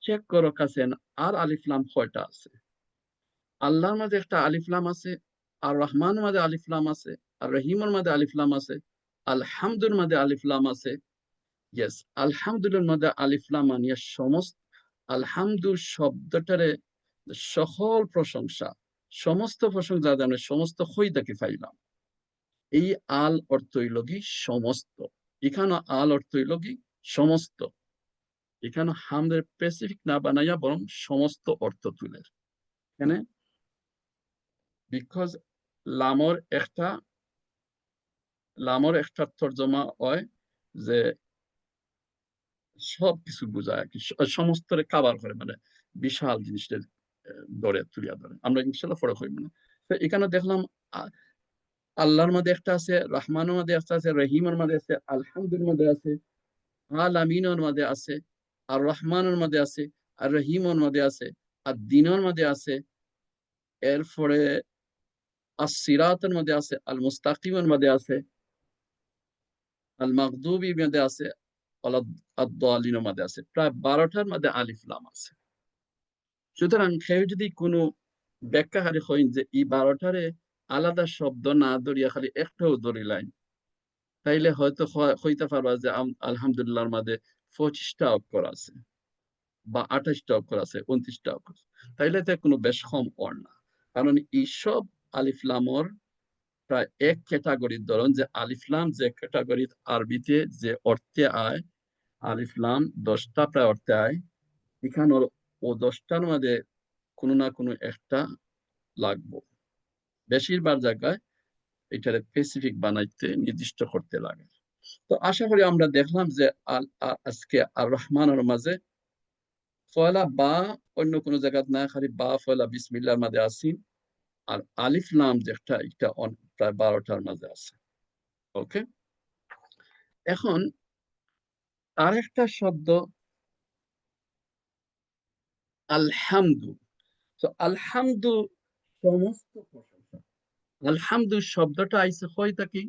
চেক করে কাছেন আর আলিফ লাম কয়টা আছে। আল্লাহর মাঝে একটা আলিফ লাম আছে, আর রহমান মাঝে আলিফ লাম আছে, আর রহিমের মাঝে আলিফ লাম আছে, আলহামদুর মাঝে আলিফ লাম আছে। ইয়েস, আলহামদুলিল্লাহর মধ্যে আলিফ লাম আনিয়া সমস্ত আলহামদু শব্দটারে সকল প্রশংসা, সমস্ত প্রশংসা জানে, সমস্ত হইতাকে পাইলাম। এই আল অর্থ হইল কি সমস্ত। এখানে আল অর্থ হইল কি সমস্ত। এখানে হামদের স্পেসিফিক না বানাইয়া বরং সমস্ত অর্থ তুলে এখানে, বিকজ লামর একটা তর্জমা হয় যে সবকিছু বোঝায় আর কি, সমস্তরে কাভার করে, মানে বিশাল জিনিসটা ধরে তুলিয়া ধরে। আমরা ইনশাল্লাহ ফরক হইব না। তো এখানে দেখলাম আল্লাহর মধ্যে একটা আছে, রহমানের মধ্যে একটা আছে, রহিমের মধ্যে আছে, আলহামদুলিল্লাহর মধ্যে আছে, আল আমিনের মধ্যে আছে, আর রহমানের মধ্যে আছে, আর রহিমের মধ্যে আছে, আর দিনের মধ্যে আছে, এরপরে আসিরাতের মধ্যে আছে, আল মুস্তাকিমের মধ্যে আছে, আল মাগদুবি মধ্যে আছে, আদ-দালিনের মধ্যে আছে। প্রায় 12টার মধ্যে আলিফ লাম আছে। সুতরাং কেউ যদি কোনো ব্যাখ্যাকারী হইন যে এই 12টারে আলাদা শব্দ না ধরিয়া খালি একটাও ধরিলাইন, তাইলে হয়তো হইতে পারবা যে আলহামদুলিল্লাহর মধ্যে 25টা অক্ষর আছে, বা 28টা অক্ষর আছে, 29টা অক্ষর। তাইলে তো কোনো বেশ কম অর না। কারণ এইসব আলিফ লামর প্রায় এক ক্যাটাগরির ধরন, যে আলিফ লাম যে ক্যাটাগরির আরবিতে যে অর্থে আয়, আলিফ লাম 10টা প্রায় অর্থে আয়। এখানে ও 10টার মধ্যে কোনো না কোনো একটা লাগবো। বেশিরভাগ জায়গায় এটারে স্পেসিফিক বানাইতে, নির্দিষ্ট করতে লাগে। তো আশা করি আমরা দেখলাম যে আজকে আর রহমানের মাঝে ফয়লা বা অন্য কোনো জায়গা না, খালি বা ফয়লা বিসমিল্লাহর মাঝে আছি, আর আলিফ লাম যেটা এটা প্রায় 12টার মাঝে আছে। ওকে, এখন আরেকটা শব্দ আলহামদু। তো আলহামদু সমস্ত প্রশংসা। আলহামদু শব্দটা আইসে হয় কি,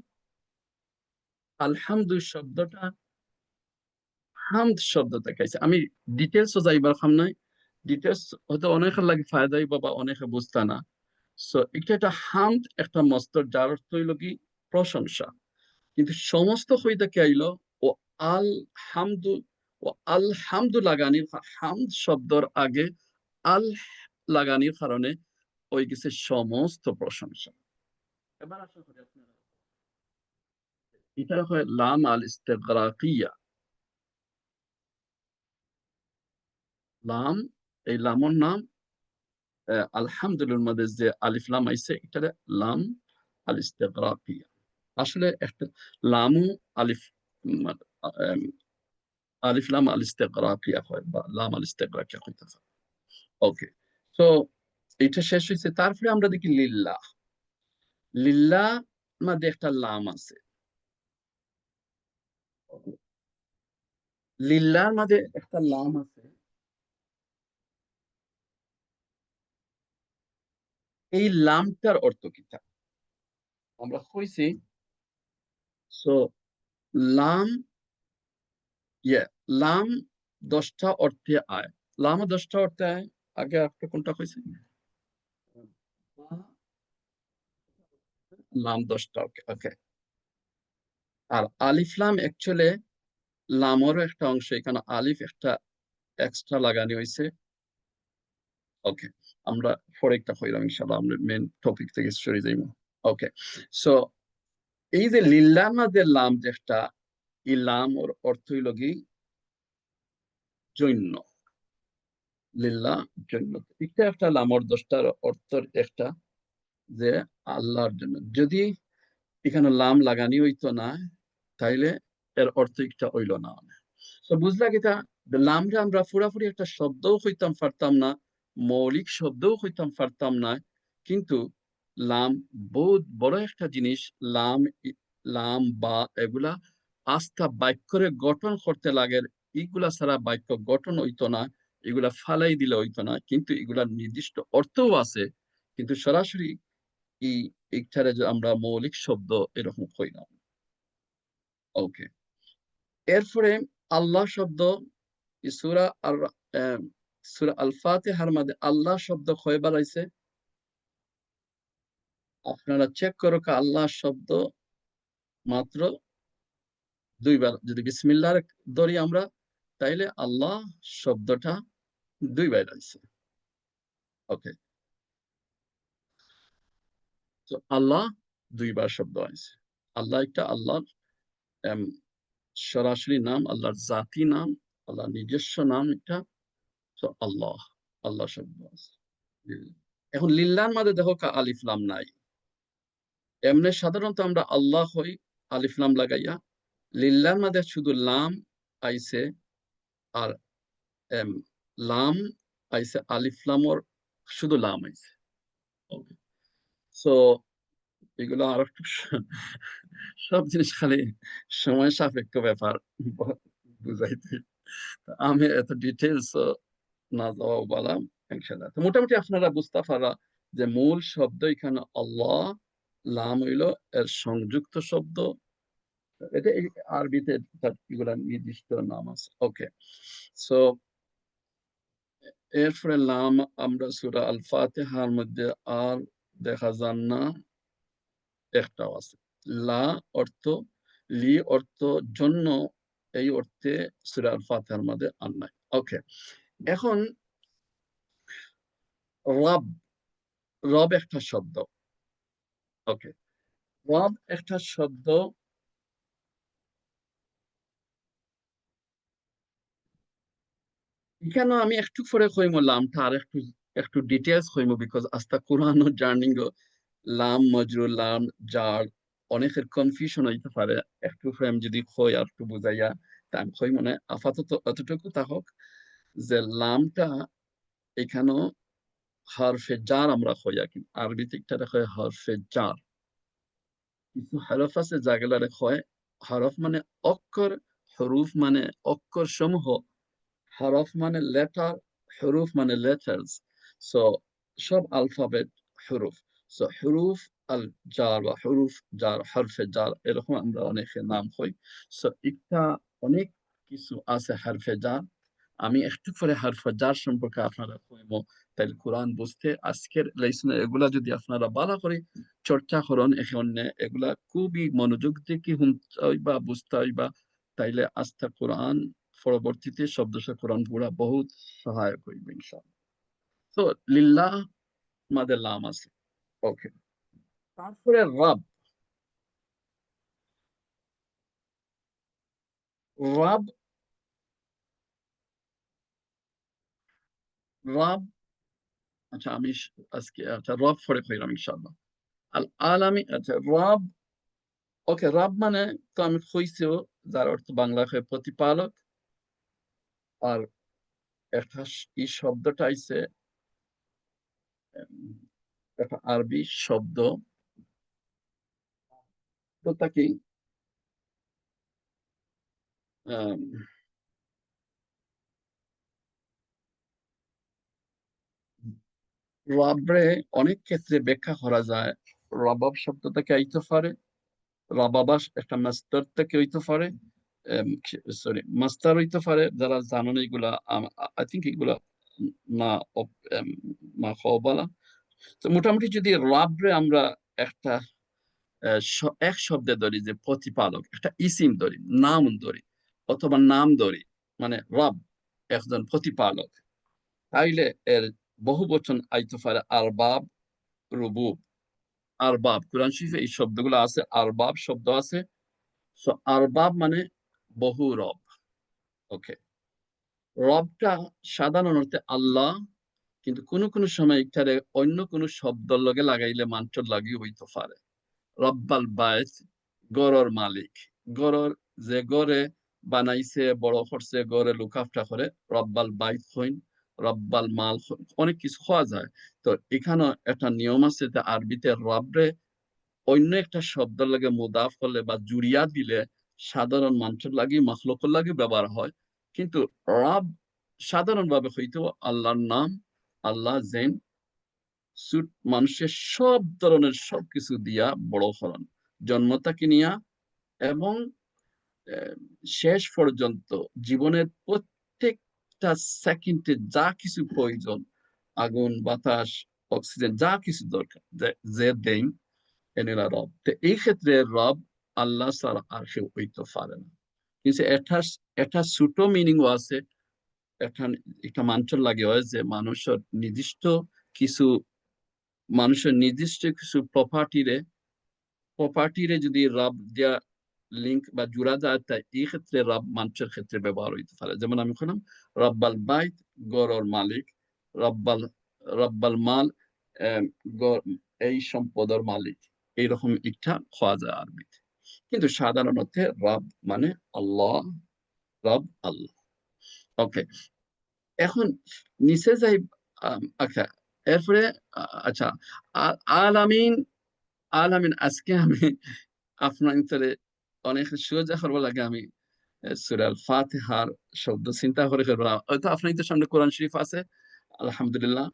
আলহামদু শব্দটা হামদ শব্দ থেকে আইসে। আমি ডিটেলস যাইবার খাম নাই, ডিটেলস হয়তো অনেকের লাগে ফায়দাই বাবা, অনেকে বুঝতা না। সো এটা একটা হামদ একটা মস্তর, যার অর্থ হইল কি প্রশংসা। কিন্তু সমস্ত হইতে কে আইলো, ও আল হামদু, ও আল হামদু লাগানির, হামদ শব্দর আগে আল লাগানির কারণে ওই গেছে সমস্ত প্রশংসা। এবার আশা করি আপনারা, এটা হয় লাম আল ইস্তেগরাকিয়া। লাম, এই লামর নাম আলহামদুলিল্লাহর মধ্যে যে আলিফ লাম আইছে, এটা লাম আল ইস্তেগরাকিয়া। আসলে একটা লামু আলিফ, আম, আলিফ লাম আল ইস্তেগরাকিয়া হয়, বা লাম আল ইস্তেগরাকিয়া হইতে পারে। ওকে, তো এটা শেষ হয়েছে। তারপরে আমরা দেখি লিল্লাহ। লিল্লাহ মধ্যে একটা লাম আছে। লিল্লাহর মধ্যে একটা লাম আছে। এই লামটার অর্থ কি থাকে আমরা কইছি। সো লাম, ইয়ে, লাম 10টা অর্থে আয়। লাম 10টা অর্থে আয়। আগে আপনি কোনটা কইছেন? লাম 10টা, ওকে ওকে। আর আলিফ লাম অ্যাকচুয়ালি লামরও একটা অংশ, এখানে আলিফ একটা এক্সট্রা লাগানি হয়েছে। ওকে, আমরা পরে একটা হইলাম ইনশাআল্লাহ, আমরা মেন টপিক থেকে সরে যাইব। ওকে, সো এই যে লিল্লার মধ্যে লাম যেটা, এই লাম ওর অর্থ হইল কি জৈন্য। লিল্লা জন্য, এটা একটা লামর 10টার অর্থের একটা, যে আল্লাহর জন্য। যদি এখানে লাম লাগানি হইতো না, তাইলে এর অর্থ একটা হইল না। তো বুঝলা কিতা, লামটা আমরা পুরাপুরি একটা শব্দও হইতাম পারতাম না, মৌলিক শব্দও হইতাম পারতাম না, কিন্তু লাম বহুত বড় একটা জিনিস। লাম, লাম বা এগুলা আস্থা বাক্যরে গঠন করতে লাগে। এগুলা ছাড়া বাক্য গঠন হইতো না, এগুলা ফালাই দিলে হইতো না। কিন্তু এগুলার নির্দিষ্ট অর্থও আছে, কিন্তু সরাসরি এই এখানে যে আমরা মৌলিক শব্দ এরকম হই না। ওকে, এরপরে আল্লাহ শব্দ, সূরা আর সূরা আল ফাতিহার মধ্যে আল্লাহ শব্দ কয়বার আইছে? আপনারা চেক করো আল্লাহ শব্দ মাত্র দুইবার, যদি বিসমিল্লাহ ধরি আমরা, তাইলে আল্লাহ শব্দটা দুইবার আছে। ওকে, তো আল্লাহ দুইবার শব্দ আছে। আল্লাহ একটা আল্লাহর সরাসরি নাম, আল্লাহর জাতি নাম, আল্লাহর নিজস্ব নাম এটা। তো আল্লাহ, আল্লাহ শব্দ আছে। এখন লিল্লাহর মধ্যে দেখো আলিফ লাম নাই। এমনি সাধারণত আমরা আল্লাহ হই আলিফ লাম লাগাইয়া, লিল্লাহর মধ্যে শুধু লাম আইছে, আর এম লাম আইছে, আলিফ লামর শুধু লাম আইছে। সো এগুলো আর একটু সব জিনিস খালি সময় সাপেক্ষ ব্যাপার বুঝাইতে। আমি এত ডিটেলস না যাওয়া বললাম ইনশাআল্লাহ। তো মোটামুটি আপনারা বুঝতে পারা যে মূল শব্দ এখানে আল্লাহ, লাম হইল এর সংযুক্ত শব্দ। এটা আরবিতে এগুলা নির্দিষ্ট নাম আছে। ওকে, সো এরপরে লাম আমরা সূরা আল ফাতিহার মধ্যে আর দেখা যান না, একটাও আছে। লা অর্থ, লি অর্থ জন্য, এই অর্থে সূরা আল ফাতিহার মধ্যে আর নাই। ওকে, এখন রব, রব একটা শব্দ। ওকে, রব একটা শব্দ। এখানে আমি একটু পরে কইম লামটা আর একটু একটু ডিটেলস কইম, বিকজ আস্তা কোরআন ও জার্নিং লাম মজরুর লাম জার অনেকের কনফিউশন হইতে পারে। একটু ফ্রেম যদি কই আর একটু বুঝাইয়া, তা আমি কই মনে আপাতত অতটুকু থাকুক যে লামটা এখানেও হরফে জার আমরা কই, আর কি আরবিতে একটা দেখা হয় হরফে জার। কিছু হরফ আছে যেগুলা হয় হরফ মানে অক্ষর, হরুফ মানে অক্ষর সমূহ, হরফ মানে লেটার, হরুফ মানে লেটার্স। সো সব আলফাবেট হরুফ। সো হরুফ আল জার বা হরুফ জার, হরফে জার, এরকম আমরা অনেকে নাম হই। সো একটা অনেক কিছু আছে হরফে জার। আমি একটু পরে হরফে জার সম্পর্কে আপনারা কইব, তাইলে কোরআন বুঝতে আজকের লেসনে এগুলা যদি আপনারা ভালো করে চর্চা করেন, এখানে এগুলা খুবই মনোযোগ দিয়ে শুনতে হইবা, বুঝতে হইবা, তাইলে আস্থা কোরআন পরবর্তীতে শব্দশা কোরআন পুরা বহুত সহায়ক হইবে ইনশাআল্লাহ। তো লিল্লাহ মাদের লাম আছে। ওকে, তারপরে রব। রব, রব, আচ্ছা আমি আজকে আচ্ছা রব পরে কইলাম ইনশাআল্লাহ। আল আলামি, আচ্ছা রব। ওকে, রব মানে তো আমি কইছিও, যার অর্থ বাংলা হয় প্রতিপালক। আর একটা এই শব্দটা আইছে একটা আরবি শব্দ, তো তাকে আহ রবরে অনেক ক্ষেত্রে ব্যাখ্যা করা যায়। রবাব শব্দটাকে আইতে পারে, রবাবাস একটা মাস্টার থেকে হইতে পারে, সরি মাস্টার হইতে পারে। যারা জানেন এগুলা, আই থিঙ্ক এগুলা না মা বলা। তো মোটামুটি যদি রবরে আমরা একটা এক শব্দে ধরি যে প্রতিপালক, একটা ইসিম ধরি, নাম ধরি, অথবা নাম ধরি, মানে রব একজন প্রতিপালক, তাইলে এর বহু বচন আইতে পারে আরবাব, রুবুব। আরবাব, কোরআন শরীফে এই শব্দগুলো আছে, আরবাব শব্দ আছে। সো আরবাব মানে বহু রব। ওকে, রবটা সাধারণ অর্থে আল্লাহ, কিন্তু কোনো কোনো সময় এখানে অন্য কোনো শব্দ লগে লাগাইলে মাঞ্চর লাগিয়ে হইতে পারে। রব্বাল বাইত, গরর মালিক, গরর যে গড়ে বানাইছে, বড় করছে, গড়ে লুকাফটা করে, রব্বাল বাইত হইন, রব্বাল মাল অনেক কিছু হওয়া যায়। তো এখানে একটা নিয়ম আছে যে আরবিতে রবরে অন্য একটা শব্দ লাগে মুদাফ করলে বা জুড়িয়া দিলে সাধারণ মানুষের লাগে, মাখলুকের লাগে ব্যবহার হয়। কিন্তু রব সাধারণভাবে হইতো আল্লাহর নাম। আল্লাহ জেন সুট মানুষের সব ধরনের সবকিছু দিয়া বড় হন, জন্ম থেকে নিয়া এবং আহ, শেষ পর্যন্ত জীবনের প্রত্যেকটা সেকেন্ডে যা কিছু প্রয়োজন, আগুন বাতাস অক্সিজেন যা কিছু দরকার যে যে দেন, এনেলা রব। তো এই ক্ষেত্রে রব আল্লাহ ছাড়া আর কেউ হইতে পারে না। কিন্তু এটা ছোট মিনিংও আছে। একটা একটা মানুষের লাগে হয় যে কিছু মানুষের নির্দিষ্ট কিছু প্রপার্টিরে যদি রব দেয়া লিঙ্ক বা জুড়া যায়, তাই এই ক্ষেত্রে রব মানুষের ক্ষেত্রে ব্যবহার হইতে পারে। যেমন আমি বললাম রব্বাল বাইত, গড়র মালিক, রব্বাল রব্বাল মাল, এই সম্পদের মালিক, এইরকম একটা হওয়া যায় আরবিতে। কিন্তু সাধারণ অর্থে রব মানে আল্লাহ, রব আল্লাহ। ওকে, এখন নিচে যাই। আচ্ছা, এরপরে আচ্ছা, আলামিন। আলামিন আজকে আমি আপনার ভিতরে অনেক সোজা করবো লাগে। আমি সূরা আল ফাতিহার শব্দ চিন্তা করে করবো। হয়তো আপনার সামনে কোরআন শরীফ আছে, আলহামদুলিল্লাহ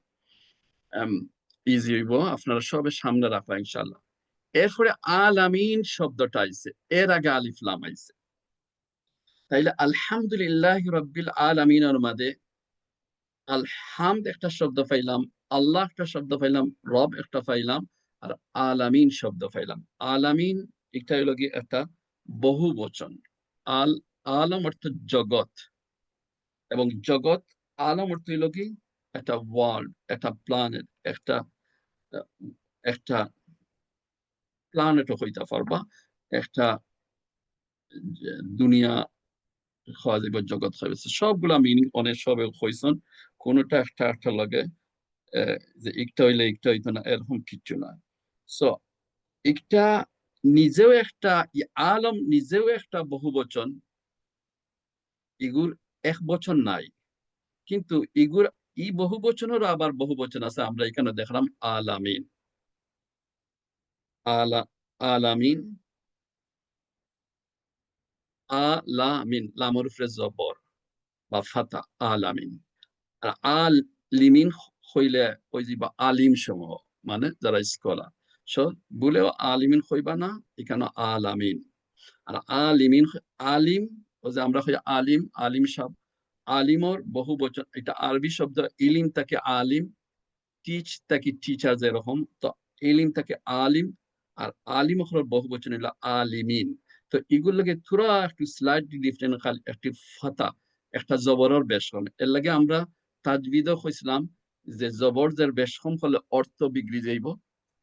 ইজি হইব, আপনারা সবের সামনে রাখবা ইনশাল্লাহ। এরপরে আলামিন শব্দটা আইছে, এর আগে আলিফ লাম আইছে। তাইলে আলহামদুলিল্লাহ রাব্বিল আলামিনের মধ্যে আলহামদ একটা শব্দ পাইলাম, আল্লাহ একটা শব্দ পাইলাম, রব একটা পাইলাম, আর আলামিন শব্দ পাইলাম। আলামিন এটা হইল কি একটা বহু বচন। আল আলম অর্থ জগৎ, এবং জগৎ, আলম অর্থ হইল কি একটা ওয়ার্ল্ড, একটা প্ল্যানেট, একটা একটা প্ল্যানেটও হইতে পারবা, একটা দুনিয়া হওয়া যাবে, জগৎ হবে। সবগুলা মিনিং অনেক সবে হইছেন, কোনটা একটা একটা লাগে যে একটা হইলে একটা হইতো না, এরকম কিচ্ছু না। সো একটা নিজেও একটা, আলম নিজেও একটা বহু বচন, ইগুর এক বচন নাই, কিন্তু ইগুর ই বহু বচনেরও আবার বহু বচন আছে। আমরা এখানে দেখলাম আলামিন, আলা আলামিন, আলামিন, লামর উপরে জবর বা ফাতা, আলামিন। আর আল লিমিন হইলে ওই যে বা আলিম সমূহ, মানে যারা স্কলার, সো বলেও আলিমিন হইবা না, এখানে আলামিন। আর আলিমিন, আলিম, ও যে আমরা হই আলিম, আলিম শব্দ, আলিমর বহু বচন। এটা আরবি শব্দ, ইলিম তাকে আলিম, টিচ তাকে টিচার, যেরকম তো ইলিম তাকে আলিম, আর আলিম হল বহু বচন হলো আলিমিন। তো এগুলোকে থোড়া একটু স্লাইটলি ডিফারেন্ট, খালি একটি ফাতা, একটা জবরের বেশকম। এর লাগে আমরা তাজবিদও হইছিলাম যে জবরদের বেশকম হলে অর্থ বিগড়ি যাইব,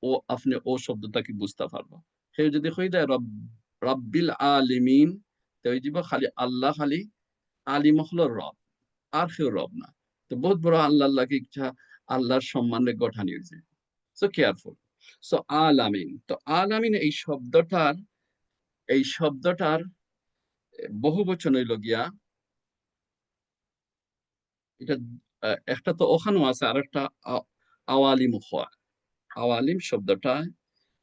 ও আপনি ও শব্দটাকে বুঝতে পারবো। সে যদি হয়ে যায় রব্বিল আলিমিন, তো ওই দিব খালি আল্লাহ, খালি আলিম হলো রব, আর কেউ রব না। তো বহুত বড় আল্লাহ লাগে ইচ্ছা, আল্লাহর সম্মানে গঠানি হয়েছে। So careful. সো আলামিন, তো আলামিন এই শব্দটার বহু বচন হইল গিয়া, এটা একটা তো ওখানেও আছে, আর একটা আওয়ালিম হওয়া, আওয়ালিম শব্দটা।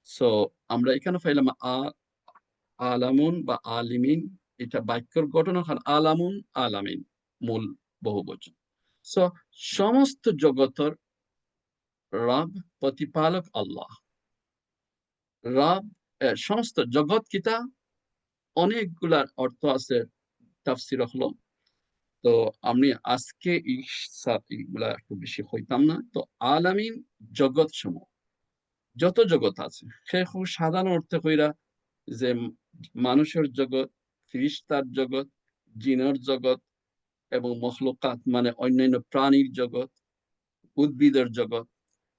সো আমরা এখানে পাইলাম আলামুন বা আলিমিন, এটা বাক্যর গঠন হয় আলামুন, আলামিন, মূল বহু বচন। সো সমস্ত জগতের রব, প্রতিপালক আল্লাহ। রব, সমস্ত জগৎ কিতা অনেকগুলার অর্থ আছে, তাফসীর হলো। তো আমি আজকে এইগুলা একটু বেশি হইতাম না। তো আলামিন জগৎ সমূহ, যত জগৎ আছে, সে খুব সাধারণ অর্থে কইরা যে মানুষের জগৎ, ফিরিস্তার জগৎ, জিনের জগৎ, এবং মখলুকাত মানে অন্যান্য প্রাণীর জগৎ, উদ্ভিদের জগৎ,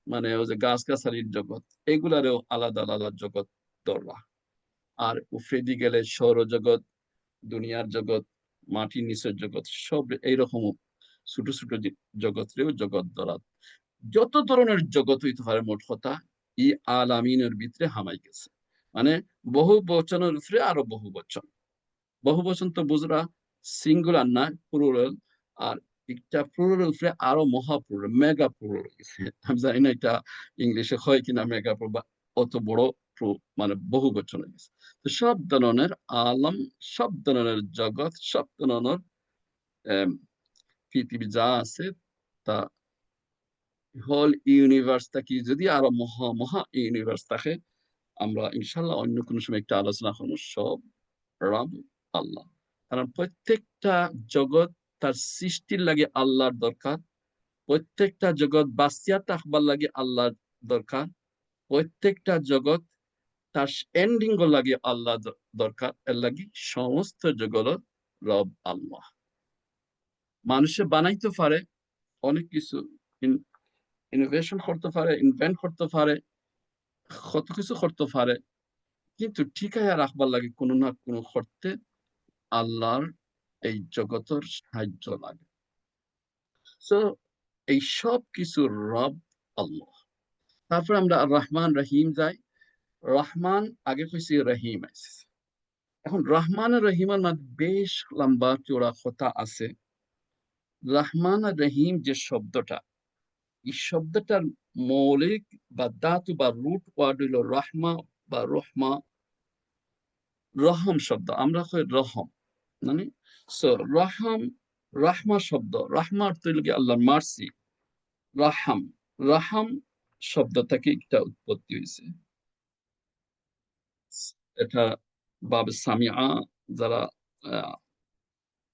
মানে ওই যে গাছগাছালির জগৎ, এগুলারও আলাদা আলাদা জগৎ ধরলা। আর উফরেদি গেলে সৌরজগৎ, দুনিয়ার জগৎ, মাটির নিচের জগৎ, সব এইরকম ছোট ছোট জগৎরেও জগৎ ধরা। যত ধরনের জগৎ হইতে পারে মোট কথা ই আলামিনের ভিতরে হামাই গেছে। মানে বহু বচনের উপরে আরো বহু বচন। বহু বচন তো বুঝরা সিঙ্গুলার না, প্লুরাল। আর একটা প্লুরাল উপরে আরো মহা প্লুরাল, মেগা প্লুরাল গেছে। আমি জানি না এটা ইংলিশে হয় কিনা মেগা প্লুরাল, অত বড় মানে বহু বচন হয়ে গেছে। তো সব ধরনের আলম, সব ধরনের জগৎ, সব ধরনের পৃথিবী যা আছে, তা হোল ইউনিভার্সটা কি যদি আরো মহা মহা ইউনিভার্স থাকে, আমরা ইনশাল্লাহ অন্য কোনো সময় একটা আলোচনা করবো। সব রব আল্লাহ। কারণ প্রত্যেকটা জগৎ তার সৃষ্টির লাগে আল্লাহর দরকার, প্রত্যেকটা জগৎ বাঁচিয়া থাকবার লাগে আল্লাহর দরকার, প্রত্যেকটা জগৎ তার এন্ডিং লাগে আল্লাহ দরকার, এর লাগি সমস্ত জগৎ রব আল্লাহ। মানুষে বানাইতে পারে অনেক কিছু, ইনোভেশন করতে পারে, ইনভেন্ট করতে পারে, কত কিছু করতে পারে, কিন্তু ঠিকায় রাখবার লাগে কোনো না কোনো করতে আল্লাহর এই জগতের সাহায্য লাগে। সো এই সব কিছুর রব আল্লাহ। তারপর আমরা রহমান রহিম যাই। রহমান আগে কইছি, রহিম আছে। এখন রহমান আর রহিমের মধ্যে বেশ লম্বা চোরা কথা আছে। রহমান আর রহিম যে শব্দটা, এই শব্দটার মৌলিক বা ধাতু বা রুট ওয়ার্ড হইল রহমা বা রহমা। রহম শব্দ আমরা কই রহম, মানে সো রহম, রাহমা শব্দ, রাহমা অর্থ হইল কি আল্লাহর মার্সি। রাহাম, রাহাম শব্দ থেকে এটা উৎপত্তি হয়েছে। এটা বাবে সামিআ যারা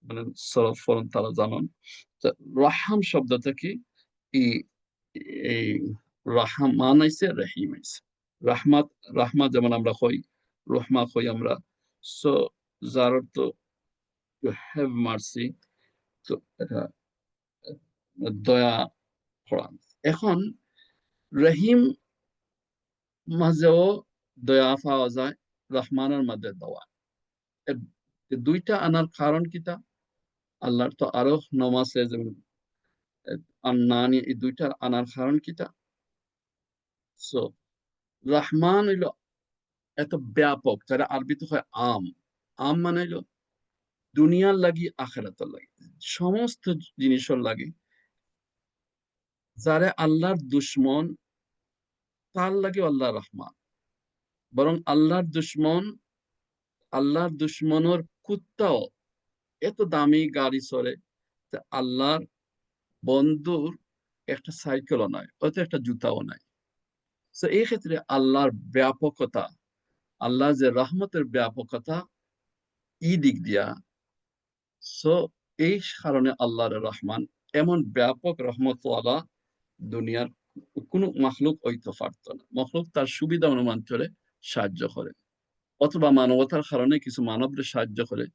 মানে সরফ ফরন তারা জানেন। রাহাম শব্দ থেকে এই এই রাহমান আইছে, রহিম আইছে। রাহমাত, রাহমা যেমন আমরা কই, রহমা কই আমরা। সো যার অর্থ টু হ্যাভ মার্সি, তো এটা দয়া করা। এখন রহিম মাঝেও দয়া পাওয়া যায়, রহমানের মাঝে দয়া। দুইটা আনার কারণ কিতা? আল্লাহর তো আরো নাম আছে, যেমন আন্নানি, এই দুইটা আনার কারণ কিতা? সো রহমান হইল এত ব্যাপক, যারা আরবিতে হয় আম। আম মানে হইল দুনিয়ার লাগি আখেরাতের লাগি, সমস্ত জিনিসের লাগে। যারা আল্লাহর দুশ্মন তার লাগে আল্লাহ রহমান। বরং আল্লাহর দুশ্মনের কুত্তাও এত দামি গাড়ি চড়ে, আল্লাহর বন্ধুর একটা সাইকেলও নাই, হয়তো একটা জুতাও নাই। তো এই ক্ষেত্রে আল্লাহর ব্যাপকতা, আল্লাহ যে রহমতের ব্যাপকতা, এই দিক দিয়া। সো এই কারণে আল্লাহর রহমান, এমন ব্যাপক রহমতওয়ালা দুনিয়ার কোনো মখলুক হইতে পারত না। মখলুক তার সুবিধা অনুমান করে সাহায্য করে, অথবা মানবতার কারণে কিছু মানবদের সাহায্য করে,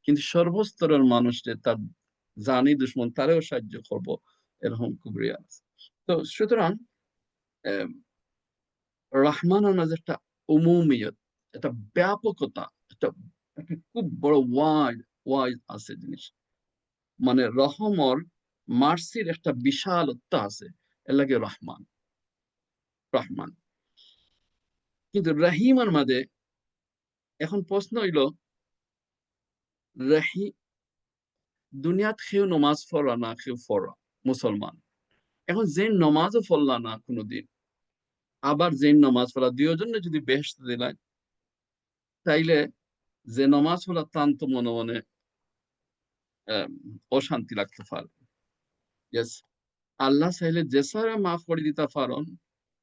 কিন্তু সর্বস্তরের মানুষদের তার জানি দুশ্মন তারেও সাহায্য করব, এরকম কুবরিয়া আছে। তো সুতরাং রহমানের মাঝে একটা উমুমিয়ত, একটা ব্যাপকতা, একটা একটা খুব বড় ওয়াইড আছে জিনিস। মানে রহমর মার্সির একটা বিশালত্ব আছে, এর লাগে রহমান, রহমান। কিন্তু রহিমার মাঝে এখন প্রশ্ন হইল, রহি দুনিয়াত কেউ নমাজ পড়া না, কেউ পড়া মুসলমান। এখন যে নমাজও পড়লা না কোনোদিন, আবার যে নমাজ পড়া, দুইজনে যদি বেহেশত দিলাম, তাইলে যে নমাজ পড়া তান তো মনে মনে অশান্তি লাগতে পারে। ইয়েস, আল্লাহ চাইলে যে সারা মাফ করে দিতে পারেন,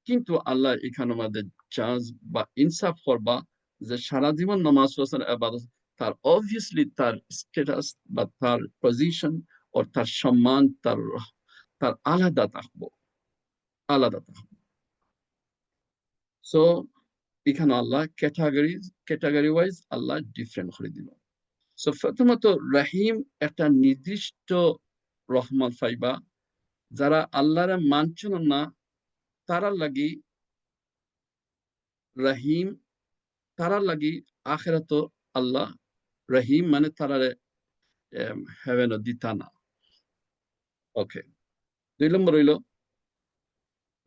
কিন্তু আল্লাহ এখানে আমাদের চান্স বা ইনসাফ করবা, যে সারা জীবন নমাজ পড়ার ইবাদত, তার অবভিয়াসলি তার স্ট্যাটাস বা তার পজিশন ও তার সম্মান, তার তার আলাদা থাকবো, আলাদা থাকবো। সো এখানে আল্লাহ ক্যাটাগরি ওয়াইজ আল্লাহ ডিফারেন্ট করে দিল। সো প্রথমত রাহিম একটা নির্দিষ্ট রহমত পাইবা, যারা আল্লাহরে মানছেন না তারা লাগি রহিম, তারা লাগি আখেরাত আল্লাহ রহিম, মানে তারারে হেভেন দিতা না। ওকে, 2 নম্বর হইল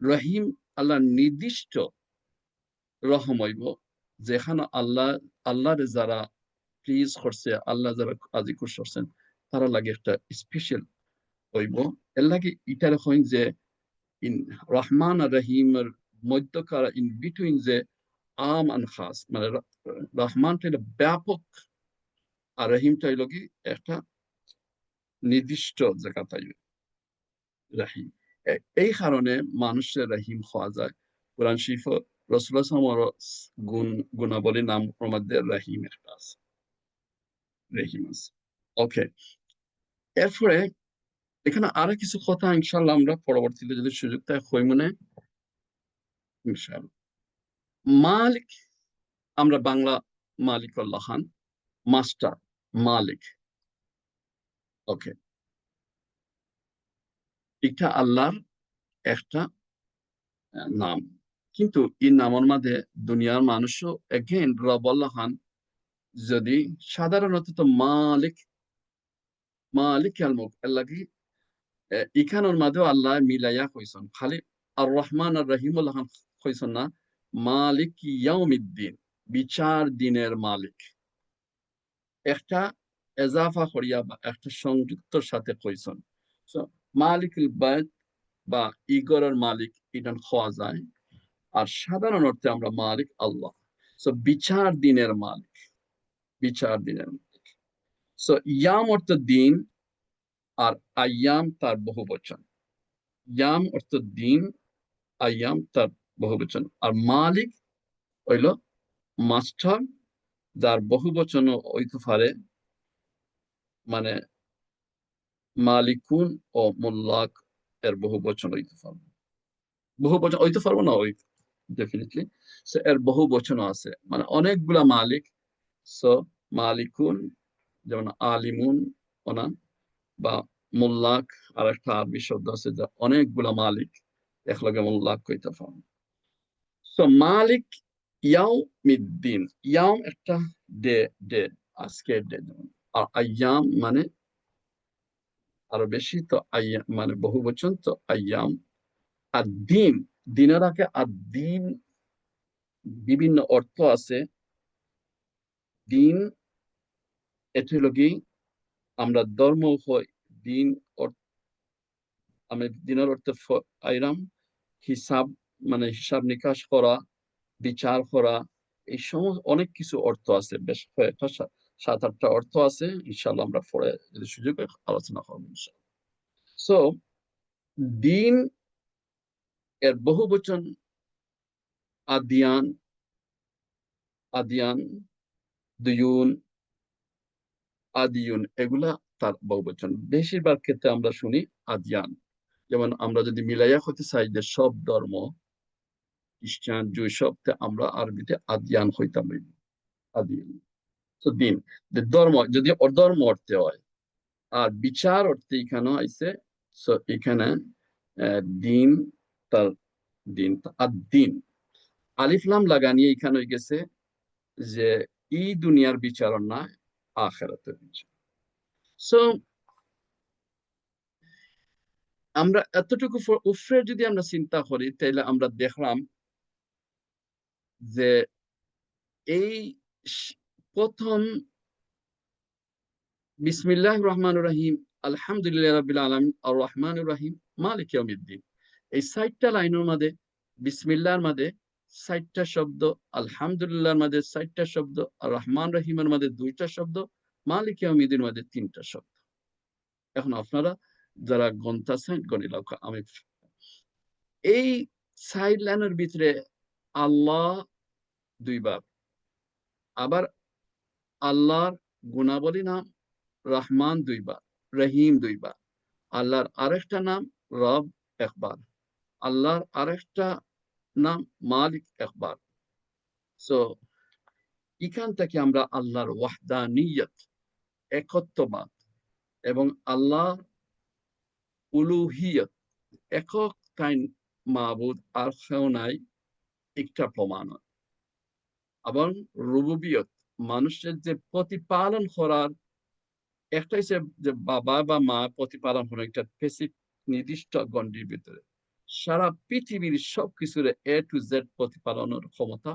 রহিম আল্লাহ নির্দিষ্ট রহম হইব, যেখানে আল্লাহরে যারা প্লিজ করছে, আল্লাহ যারা আজি খুশি করছেন, তারা লাগে একটা স্পেশাল হইব। এর লাগে ইটার হইন যে ইন রহমান আর রহিমের মধ্যকার ইন বিটুইন যে আম আন খাস, মানে রহমানটা হইল ব্যাপক, আর রহিমটা হইল কি একটা নির্দিষ্ট জায়গা পাইবে রাহিম। এই কারণে মানুষের রাহিম হওয়া যায়। কোরআন শরীফ রাসূলুল্লাহ সাল্লাল্লাহু আলাইহি ওয়াসাল্লাম গুণাবলী নাম মধ্যে রাহিম একটা আছে, রহিম আছে। ওকে, এরপরে এখানে আরো কিছু কথা ইনশাআল্লাহ আমরা পরবর্তীতে যদি সুযোগ থাকে হই মনে, ইনশাআল্লাহ। মালিক, আমরা বাংলা মালিকুল্লাহ খান, মাস্টার, মালিক। ওকে, এটা আল্লাহর একটা নাম, কিন্তু এই নামের মাঝে দুনিয়ার মানুষও এগেন রবাল্লাহ খান যদি সাধারণত তো মালিক, মালিক আলমুক এর ইখানোর মাঝেও আল্লাহ মিলাইয়া কইসন, খালি আর রহমান আর রহিমুল্লাহ খান কইসন না, মালিক ইয়াউমিদ্দিন, বিচার দিনের মালিক। একটা এজাফা করিয়া বা একটা সংযুক্তর সাথে কইসন। সো মালিকুল বাইত বা ইগরের মালিক এটা হওয়া যায়, আর সাধারণ অর্থে আমরা মালিক আল্লাহ। সো বিচার দিনের মালিক, বিচার দিনের মালিক। সো ইয়াম অর্থ দিন, আর আয়াম তার বহু বচন। ইয়াম অর্থ দিন, আয়াম তার বহু বচন। আর মালিক হইল মাস্টার, যার বহু বচন হইতে পারে, মানে মালিকুন ও মোল্লাক এর বহু বচন হইতে পারবে, বহু বচন হইতে পারবো না ওই ডেফিনেটলি। সো এর বহু বচনও আছে, মানে অনেকগুলা মালিক। সো মালিকুন যেমন আলিমুন ওনা, বা মোল্লাক আর একটা আরবি শব্দ আছে যা অনেকগুলা মালিক একলগে মোল্লাক কইতে পারে। সো মালিক ইয়াউমিদ্দিন, ইয়াম একটা ডে, ডে আজকের ডে। আর আয়াম মানে আরো বেশি, তো আয়াম মানে বহু বচন, তো আয়াম। আর দিন, দিনের আগে আর দিন বিভিন্ন অর্থ আছে। দিন এটি লগি আমরা ধর্ম হয় দিন, আমি দিনের অর্থে আইরাম হিসাব, মানে হিসাব নিকাশ করা, বিচার করা, এই সমস্ত অনেক কিছু অর্থ আছে, বেশ কয়েকটা 7-8টা অর্থ আছে। ইনশাল্লাহ আমরা পরে যদি সুযোগ হয় আলোচনা করবো ইনশাল্লাহ। সো দিন এর বহু বচন আদিয়ান, আদিয়ান, দুয়ুন, আদিয়ুন, এগুলা তার বহু বচন। বেশিরভাগ ক্ষেত্রে আমরা শুনি আদিয়ান। যেমন আমরা যদি মিলাইয়া হতে চাই যে সব ধর্ম, খ্রিস্টান, জু, সবতে আমরা আরবিতে আদিয়ান হইতাম, আদিয়ান। তো দিন ধর্ম যদি অধর্ম অর্থে হয়, আর বিচার অর্থে এখানে আইছে। সো এখানে দিন, তার দিন আর দিন আলিফলাম লাগানিয়ে এখানে হয়ে গেছে যে এই দুনিয়ার বিচার না, আখিরাতের বিচার। সো আমরা এতটুকু উফরে যদি আমরা চিন্তা করি, তাহলে আমরা দেখলাম যে এই প্রথম বিসমিল্লাহির রহমানির রহিম, আলহামদুলিল্লাহি রাব্বিল আলামিন, আর রহমানির রহিম, মালিক ইয়াউমিদ্দিন, এই 4টা লাইনের মধ্যে বিসমিল্লাহর মধ্যে 4টা শব্দ, আলহামদুলিল্লাহর মধ্যে 4টা শব্দ, আর রহমান রহিমের মধ্যে 2টা শব্দ, মালিক ইয়াউমিদ্দিনের মধ্যে 3টা শব্দ। এখন আপনারা যারা গন্তাছেন গণিলাও, আমি এই 4 লাইনের ভিতরে আল্লাহ 2বার, আবার আল্লাহর গুণাবলী নাম রহমান 2বার, রহিম 2বার, আল্লাহর আরেকটা নাম রব একবার, আল্লাহর আরেকটা নাম মালিক একবার। সো এখান থেকে আমরা আল্লাহর ওয়াহদানিয়ত, একত্ববাদ, এবং আল্লাহ উলুহিয়ত, একক তাই মাবুদ আর কেউ নাই, একটা প্রমাণ। এবং রুবুবিয়ত, মানুষের যে প্রতিপালন করার একটা হিসেবে, যে বাবা বা মা প্রতিপালন করেন একটা স্পেসিফিক নির্দিষ্ট গণ্ডির ভিতরে, সারা পৃথিবীর সবকিছুর A to Z প্রতিপালনের ক্ষমতা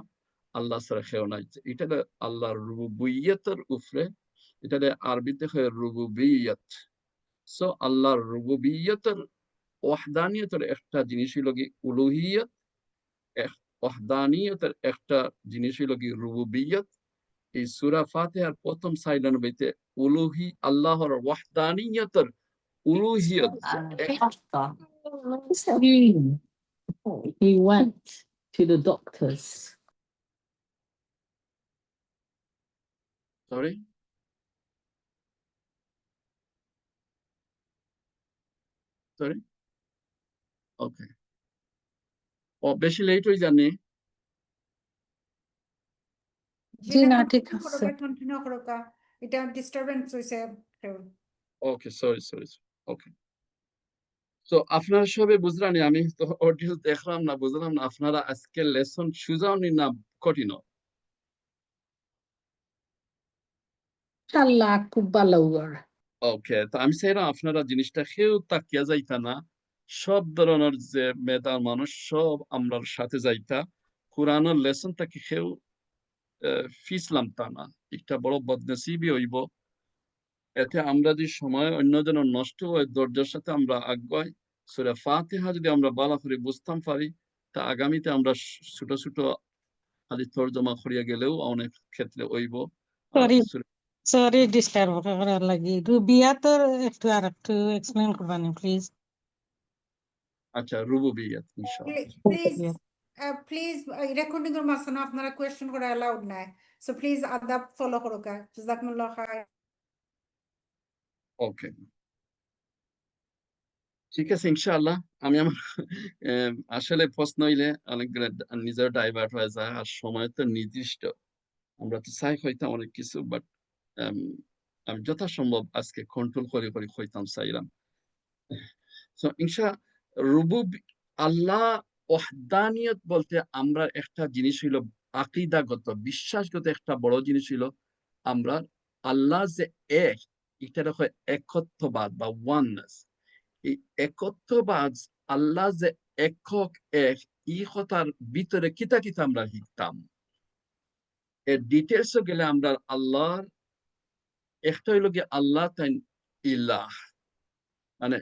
আল্লাহ ছাড়া কেউ নাই। এটা আল্লাহর রুবুবিয়তের উপরে, এটা আরবিতে হয় রুবুবিয়ত। সো আল্লাহর রুবুবিয়তের ওয়াহদানিয়তের একটা জিনিস হইল কি উলুহিয়ত, ওয়াহদানিয়তের একটা জিনিস হইল কি রুবুবিয়ত। এই সূরা ফাতিহার প্রথম 4 লাইনের ভিতরে উলুহি, আল্লাহর ওয়াহদানিয়তের উলুহিয়ত। He went to the doctors. Sorry, sorry, okay, ও বেশি লেট হয়ে জানি। জি না ঠিক আছে কন্টিনিউ করো কা এটা ডিস্টারবেন্স হইছে ওকে সরি ওকে তো আপনারা সবে বুঝলেন আমি তো অডিও দেখলাম না বুঝলাম না আপনারা আজকে লেসন সুজাওনি না কঠিন ইনশাআল্লাহ খুব ভালো হবে ওকে তো আমি চাইলাম আপনারা জিনিসটা কেউ তাকিয়া যাইতা না সব ধরনের যে মেধার মানুষ সব আমরার সাথে যাইতা কোরআনের লেসনটাকে কেউ ফিসলাম তা না একটা বড় বদনসিবই হইব এতে আমরা যে সময় অন্যজন নষ্ট হয় ধৈর্যের সাথে আমরা আগাই সূরা ফাতিহা যদি আমরা ভালো করে বুঝতাম পারি তা আগামীতে আমরা ছোট ছোট হাদিস তরজমা করিয়া গেলেও অনেক ক্ষেত্রে হইব আর সরি সরি ডিস্টার্ব করার লাগি রুবিয়া তো একটু আর একটু এক্সপ্লেইন করবানি প্লিজ আচ্ছা রুবুবিয়াত ইনশাআল্লাহ প্লিজ রেকর্ডিং এর মাঝখানে আপনারা কোয়েশ্চেন করা অ্যালাউড নাই সো প্লিজ আদাব ফলো করো কা জাযাকুমুল্লাহ খাইর ওকে ঠিক আছে ইনশাআল্লাহ আমি আমার আসলে প্রশ্ন হইলে অনেকগুলো নিজের ডাইভার্ট হয়ে যায় আর সময় তো নির্দিষ্ট আমরা তো চাই হইতাম অনেক কিছু বাট আমি যথাসম্ভব আজকে কন্ট্রোল করে করে হইতাম চাইলাম সো রুবুব আল্লাহ ওয়াহদানিয়ত বলতে আমরা একটা জিনিস হইল আকীদাগত বিশ্বাসগত একটা বড় জিনিস হইল আমরা আল্লাহ যে এক এটা দেখো একত্ববাদ বা ওয়াননেস এই একত্ববাদ আল্লাহ যে একক এক ই কথার ভিতরে কিতা কিতা আমরা শিখতাম এর ডিটেলসও গেলে আমরা আল্লাহর একটা হইল গিয়ে আল্লাহ তাই ইলাহ মানে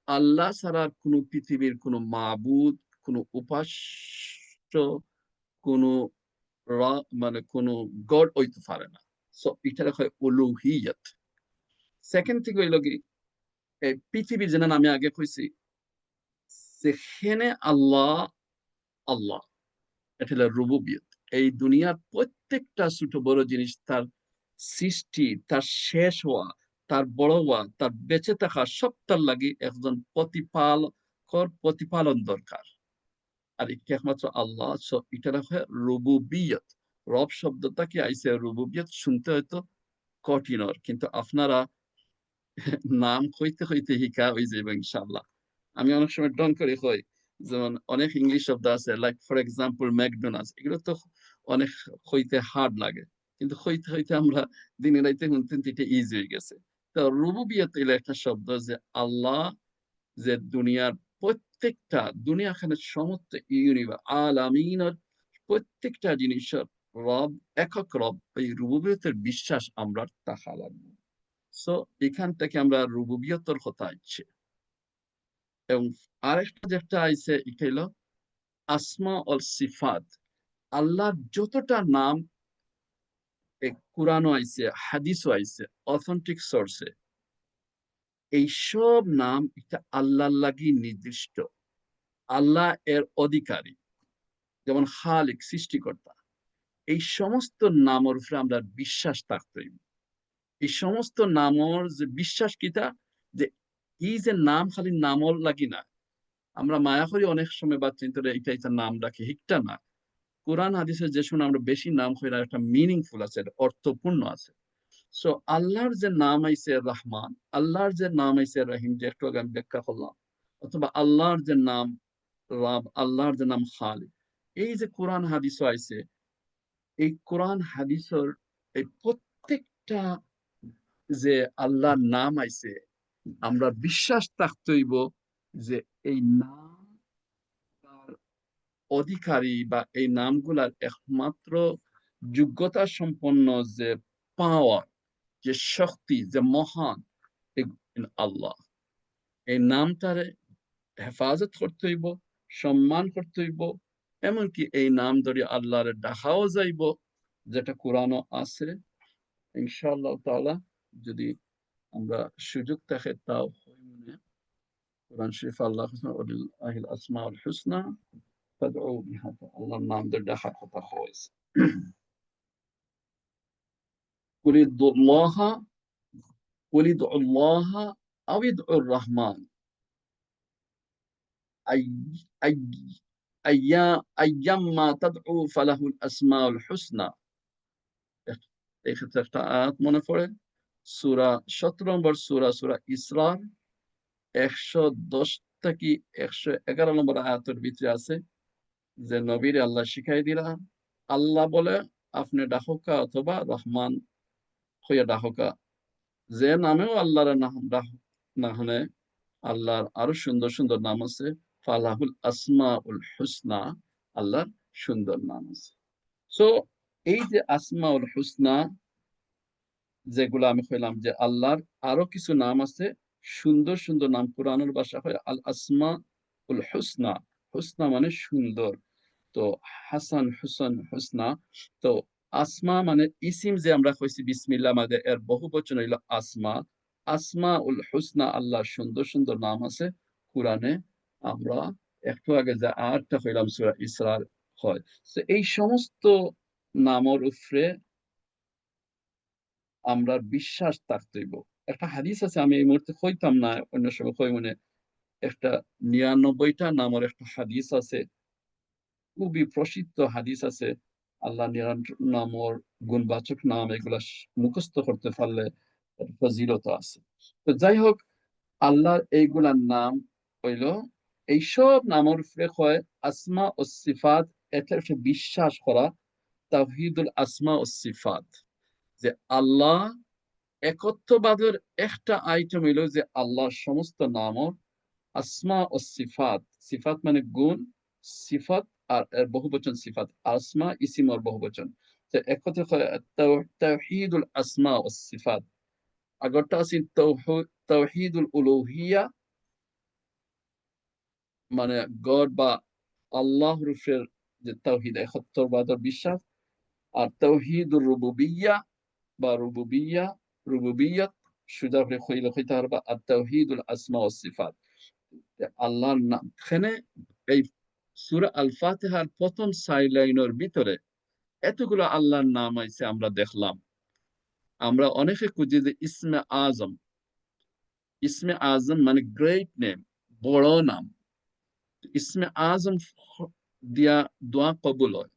আল্লাহ ছাড়া কোন পৃথিবীর কোন মাবুদ কোন উপাস্য কোন মানে কোন গড হইতে পারে না সো এটা হয় উলুহিয়াত সেকেন্ড থিং হইল কি এই পৃথিবীর যেন আমি আগে কইছি যেখানে আল্লাহ আল্লাহ এটা হলো রুবুবিয়ত এই দুনিয়ার প্রত্যেকটা ছোট বড় জিনিস তার সৃষ্টি তার শেষ হওয়া তার বড় হওয়া তার বেঁচে থাকা সব তার লাগে একজন প্রতিপালন দরকার আর একমাত্র আল্লাহ এটা হয় রুবুবিয়ত রব শব্দটা কি আইসে রুবুবিয়ত শুনতে হয়তো কঠিন কিন্তু আপনারা নাম হইতে হইতে হিকা হয়ে যাবে ইনশাআল্লাহ আমি অনেক সময় ডন করে হই যেমন অনেক ইংলিশ শব্দ আছে লাইক ফর এক্সাম্পল ম্যাকডোনাল্ডস এগুলো তো অনেক হইতে হার্ড লাগে কিন্তু হইতে হইতে আমরা দিনে রাইতে শুনতে এটা ইজি হয়ে গেছে তো রুবুবিয়ত এলো একটা শব্দ যে আল্লাহ যে দুনিয়ার প্রত্যেকটা দুনিয়াখানে সমস্ত ইউনিভার্স আলামিনের প্রত্যেকটা জিনিসের রব একক রব এই রুবুবিয়তের বিশ্বাস আমরা তাহা লাগবে সো এখান থেকে আমরা রুবুবিয়তের কথা আসছে এবং আরেকটা যেটা আইছে এটা হলো আসমা অল সিফাত আল্লাহর যতটা নাম কুরআনও আইছে হাদিসও আইছে অথেন্টিক সোর্সে এই সব নাম এটা আল্লাহর লাগি নির্দিষ্ট আল্লাহ এর অধিকারী যেমন খালিক সৃষ্টিকর্তা এই সমস্ত নামের উপরে আমরা বিশ্বাস থাকতে এই সমস্ত নামর যে বিশ্বাস কিতা যে এই যে নাম খালি নামর লাগি না আমরা মায়া করি অনেক সময় বা চিন্তা এটা নাম রাখি হিকটা না কোরআন হাদিসের যে শুনে আমরা বেশি নাম হয়ে একটা মিনিংফুল আছে অর্থপূর্ণ আছে সো আল্লাহর যে নাম আইছে রহমান আল্লাহর যে নাম আইছে রহিম যে একটু আগে আমি ব্যাখ্যা করলাম অথবা আল্লাহর যে নাম রাব আল্লাহর যে নাম খালিক এই যে কোরআন হাদিসও আইছে এই কোরআন হাদিসের এই প্রত্যেকটা যে আল্লাহর নাম আইছে আমরা বিশ্বাস থাকতে হইব যে এই নাম তার অধিকারী বা এই নামগুলার একমাত্র যোগ্যতা সম্পন্ন যে পাওয়ার যে শক্তি যে মহান আল্লাহ এই নামটারে হেফাজত করতে হইব সম্মান করতে হইব এমনকি এই নাম ধরে আল্লাহরে ডাকাও যাইব যেটা কোরআনও আছে ইনশাআল্লাহ তাআলা যদি আমরা সুযোগ থাকে তাও মনে কোরআন শরীফ আল্লাহ ওয়ালিল্লাহিল আসমাউল হুসনা ফাদউ বিহা আল্লাহর নাম ধরে ডাকার কথা হয়েছে কুলিদুল্লাহ কুলিদুল্লাহ আও ইদউর রহমান أيما تدعو فله الأسماء الحسنى এই ক্ষেত্রে একটা আয়াত মনে পড়ে, সূরা 17 নম্বর সূরা ইসরার 110 থেকে 111 নম্বর আয়াতের ভিতরে আছে যে নবীর আল্লাহ শিখাই দিলা, আল্লাহ বলে আপনি ডাহকা অথবা রহমান হইয়া ডাহকা, যে নামেও আল্লাহর নাম না হলে আল্লাহর আরো সুন্দর সুন্দর নাম আছে, ফালাহুল আসমাউল হুসনা, আল্লাহর সুন্দর নাম আছে। সো এই যে আসমাউল হুসনা যেগুলো আমি কইলাম যে আল্লাহর আরো কিছু নাম আছে, সুন্দর সুন্দর নাম, কোরআনের ভাষা হয় আল আসমা উল হুসনা, হুসনা মানে সুন্দর। তো হাসান হুসন হুসনা, তো আসমা মানে ইসিম যে আমরা কইছি বিসমিল্লাহ আমাদের এর বহু বচন হইল আসমা, আসমা উল হুসনা, আল্লাহর সুন্দর সুন্দর নাম আছে কোরআনে। আমরা একটু আগে যে আয়াতটা কইলাম সূরা ইসরার হয়, তো এই সমস্ত নামের উপরে আমরা বিশ্বাস থাকতে হইব। একটা হাদিস আছে, আমি এই মুহূর্তে কইতাম না, অন্য সময় কই মনে, একটা 99টা নামের একটা হাদিস আছে, খুবই প্রসিদ্ধ হাদিস আছে। আল্লাহ 99 নামর গুণবাচক নাম এগুলা মুখস্থ করতে পারলে এর ফজিলত আছে। তো যাই হোক, আল্লাহর এইগুলার নাম হইল, এইসব নামের উপরে হয় আসমা ও সিফাত, এটা একটা বিশ্বাস করা, তাওহীদুল আসমা ও সিফাত, যে আল্লাহ একত্ববাদের একটা আইটেম হইল যে আল্লাহর সমস্ত নামও আসমা ও সিফাত, সিফাত মানে গুণ, সিফাত আর এর বহুবচন সিফাত, আসমা ইসিম আর বহুবচন, তো একত্রে তাওহীদুল আসমা ও সিফাত। আগরটা আছে তাওহীদুল উলুহিয়া, মানে গড বা আল্লাহর রূপের যে তাওহীদ একত্ববাদের বিশ্বাস, আর তাওহীদুর রুবুবিয়্যা বা রুবুবিয়্যাত সুজা করে হইতে পারবা আর তাওহীদুল আসমা ওয়াস সিফাত। আল্লাহর নাম এখানে এই সূরা আল ফাতিহার প্রথম 6 লাইনের ভিতরে এতগুলো আল্লাহর নাম আছে আমরা দেখলাম। আমরা অনেকে খুঁজি যে ইসমে আজম, ইসমে আজম মানে গ্রেট নেম, বড় নাম। ইসমে আজম দিয়া দোয়া কবুল হয়।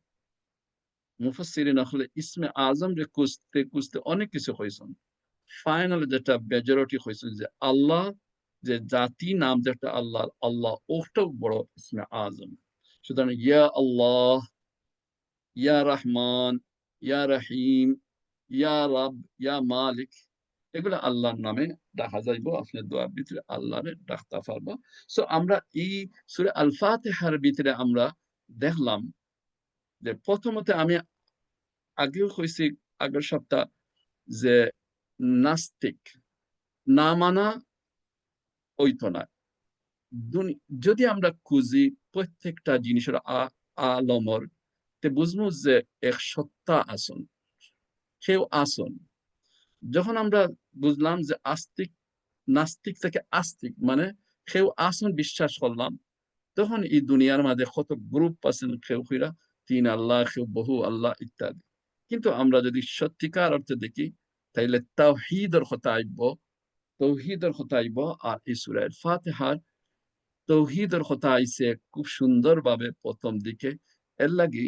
মুফাসসিরিন আসলে ইসমে আজম রে খুঁজতে খুঁজতে অনেক কিছু হয়েছেন, ফাইনাল যেটা মেজরিটি হয়েছে যে আল্লাহ যে জাতি নাম যেটা আল্লাহ, আল্লাহ ওটাও বড় ইসমে আজম। সুতরাং ইয়া আল্লাহ, ইয়া রহমান, ইয়া রহিম, ইয়া রব, ইয়া মালিক, এগুলো আল্লাহর নামে ডাকা যাইব, আপনার দোয়ার ভিতরে আল্লাহরে ডাকতে পারবো। সো আমরা এই সূরা আল ফাতিহার ভিতরে আমরা দেখলাম যে প্রথমত আমি আগেও কইছি আগের সপ্তাহ যে নাস্তিক না মানা হইতো না। যদি আমরা খুঁজি প্রত্যেকটা জিনিসের আলমর, তে বুঝবো যে এক সত্তা আসন, কেউ আসন। যখন আমরা বুঝলাম যে আস্তিক, নাস্তিক থেকে আস্তিক মানে কেউ আসন বিশ্বাস করলাম, তখন এই দুনিয়ার মাঝে কত গ্রুপ আছেন, কেউ কইরা 3 আল্লাহ, কেউ বহু আল্লাহ ইত্যাদি। কিন্তু আমরা যদি সত্যিকার অর্থে দেখি তাইলে তাওহীদের কথা আইব, তৌহিদের কথা আইব। আর এই সূরা ফাতিহার তৌহিদের কথা আইছে খুব সুন্দর ভাবে প্রথম দিকে, এর লাগি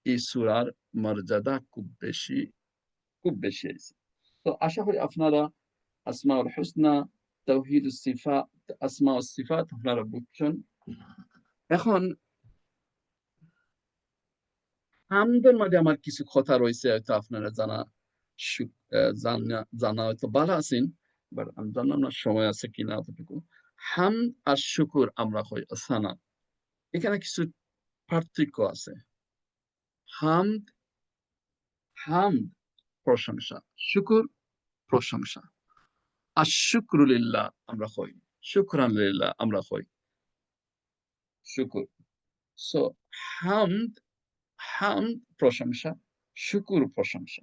এই সূরার মর্যাদা খুব বেশি আইছে। তো আশা করি আপনারা আসমাউল হুসনা, তাওহীদুস সিফাত, আসমাউস সিফাত আপনারা বুঝছেন। এখন হামদের মাঝে আমার কিছু কথা রয়েছে, হয়তো আপনারা জানা হয়তো ভালো আছেন, বাট আমি জানলাম না সময় আছে কিনা অতটুকু। হাম আর শুকুর আমরা কই সানা, এখানে কিছু পার্থক্য আছে। হামদ, হামদ প্রশংসা, শুকুর প্রশংসা। আর শুকরুলিল্লাহ আমরা কই, শুকরান লিল্লাহ আমরা কই, শুকুর। সো হামদ, হামদ প্রশংসা, শুকুর প্রশংসা।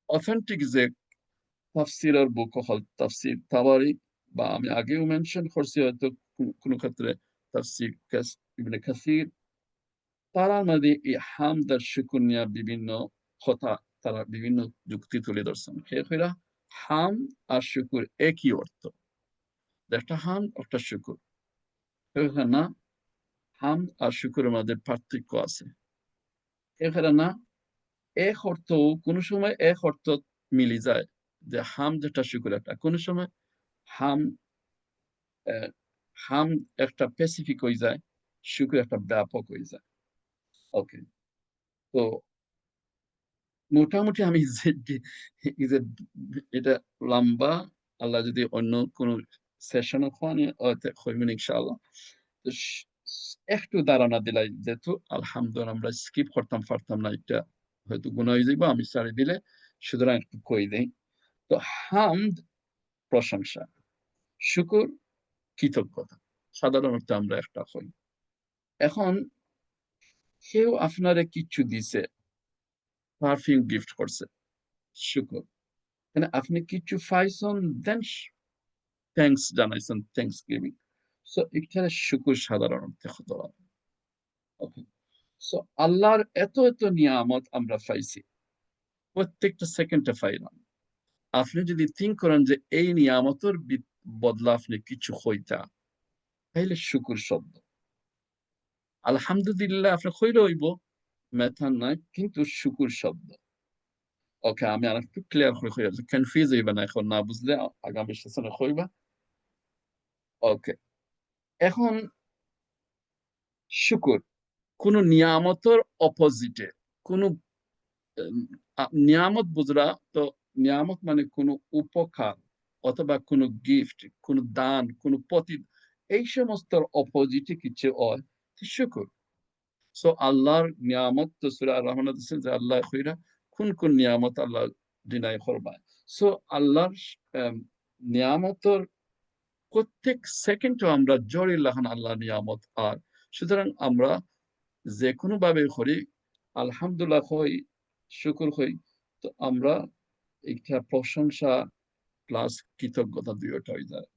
অথেন্টিক যে তাফসিরের বুক হল তাফসির তাবারি, বা আমি আগেও মেনশন করছি হয়তো কোনো ক্ষেত্রে তাফসির ইবনে কাসির, তারা মধ্যে এই হামদ আর শুকুর নিয়ে বিভিন্ন কথা, তারা বিভিন্ন যুক্তি তুলে ধরছেন। খেরা হাম আর শুকুর একই অর্থ, একটা হাম একটা শুকুর, না হাম আর শুকুরের মধ্যে পার্থক্য আছে। এখানে না এক অর্থ, কোন সময় এক অর্থ মিলে যায়, যে হাম যেটা শুকুর একটা, কোন সময় হাম হাম একটা স্পেসিফিক হয়ে যায়, শুকুর একটা ব্যাপক হয়ে যায়। ওকে, তো মোটামুটি আমি যে এটা লম্বা, আল্লাহ যদি অন্য কোন সেশনে হইবেন ইনশাআল্লাহ। তো একটু ধারণা দিলাই, যেহেতু আলহামদুলিল্লাহ আমরা স্কিপ করতাম পারতাম না, এটা হয়তো গুণ হয়ে যাইব আমি সারি দিলে, সুতরাং একটু কই দেই। তো হামদ প্রশংসা, শুকুর কৃতজ্ঞতা, সাধারণত আমরা একটা হই। এখন কেউ আপনারে কিছু দিছে, পারফিউম গিফট করছে, শুকুর। মানে আপনি কিছু পাইছেন, দেন থ্যাঙ্কস জানাইছেন, থ্যাঙ্কস গিভিং। সো এখানে শুকুর সাধারণত হতে হবে। ওকে, সো আল্লাহর এত এত নিয়ামত আমরা পাইছি, প্রত্যেকটা সেকেন্ডে পাইলাম। আপনি যদি থিঙ্ক করেন যে এই নিয়ামতের বদলা আপনি কিছু হইতা, তাইলে শুকুর শব্দ। আলহামদুলিল্লাহ আপনি হইলে হইব, মেথান নয়, কিন্তু শুকুর শব্দ। ওকে, আমি আর একটু ক্লিয়ার করে হইয়া কনফিউজ হইবা না, এখন না বুঝলে আগামী সেশনে হইবা। ওকে, এখন শুকুর কোন নিয়ামতের অপোজিটে, কোন নিয়ামত বুঝরা তো, নিয়ামত মানে কোন উপকার অথবা কোন গিফট, কোন দান, কোন প্রতি, এই সমস্ত অপোজিটে কিছু হয়, শুকুর। সো আল্লাহর নিয়ামত তো সূরা আর-রহমান দিয়েছেন যে আল্লাহ কইরা কোন কোন নিয়ামত আল্লাহ ডিনাই করবা। সো আল্লাহর নিয়ামতের প্রত্যেক সেকেন্ডে আমরা জড়িয়ে আল্লাহ নিয়ামত। আর সুতরাং আমরা যে কোনো ভাবে করি, আলহামদুলিল্লাহ হই, শুকুর হই, তো আমরা একটা প্রশংসা প্লাস কৃতজ্ঞতা দুইটা হয়ে যায়।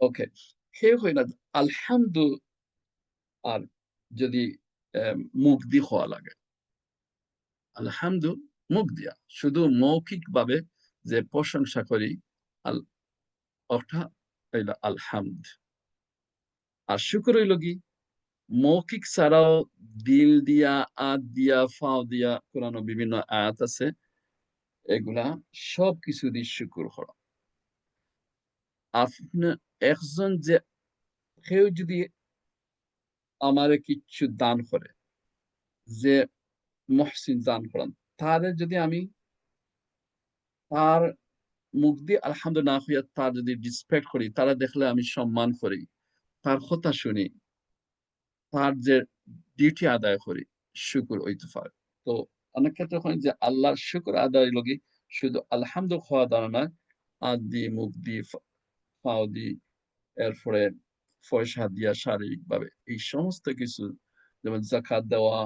ওকে, কেউ হয় না আলহামদু, আর যদি মুখ দিয়ে হওয়া লাগে, আলহামদু মুখ দিয়া শুধু মৌখিক ভাবে যে প্রশংসা করি, আল অর্থাৎ আলহামদ। আর শুকর হইল কি মৌখিক ছাড়াও দিল দিয়া, আত দিয়া, ফাও দিয়া, কোরআনে বিভিন্ন আয়াত আছে, এগুলা সবকিছু দিয়ে শুকুর করা। আপনার একজন যে কেউ যদি আমারে কিছু দান করে, যে মহসিন দান করেন, তাদের যদি আমি তার মুখ দিয়ে আলহামদুলিল্লাহ না হইয়া তার যদি রিসপেক্ট করি, তারা দেখলে আমি সম্মান করি, তার কথা শুনি, তার যে ডিউটি আদায় করি, শুকুর হইতে পারে। তো অনেক ক্ষেত্রে হয় যে আল্লাহর শুকুর আদায় লগি শুধু আলহামদুলিল্লাহ খাওয়া দাওয়া নয়, হাত দিয়ে, মুখ দিয়ে, পাও দিয়ে, এরপরে পয়সা দিয়া, শারীরিক ভাবে এই সমস্ত কিছু, যেমন যাকাত দেওয়া,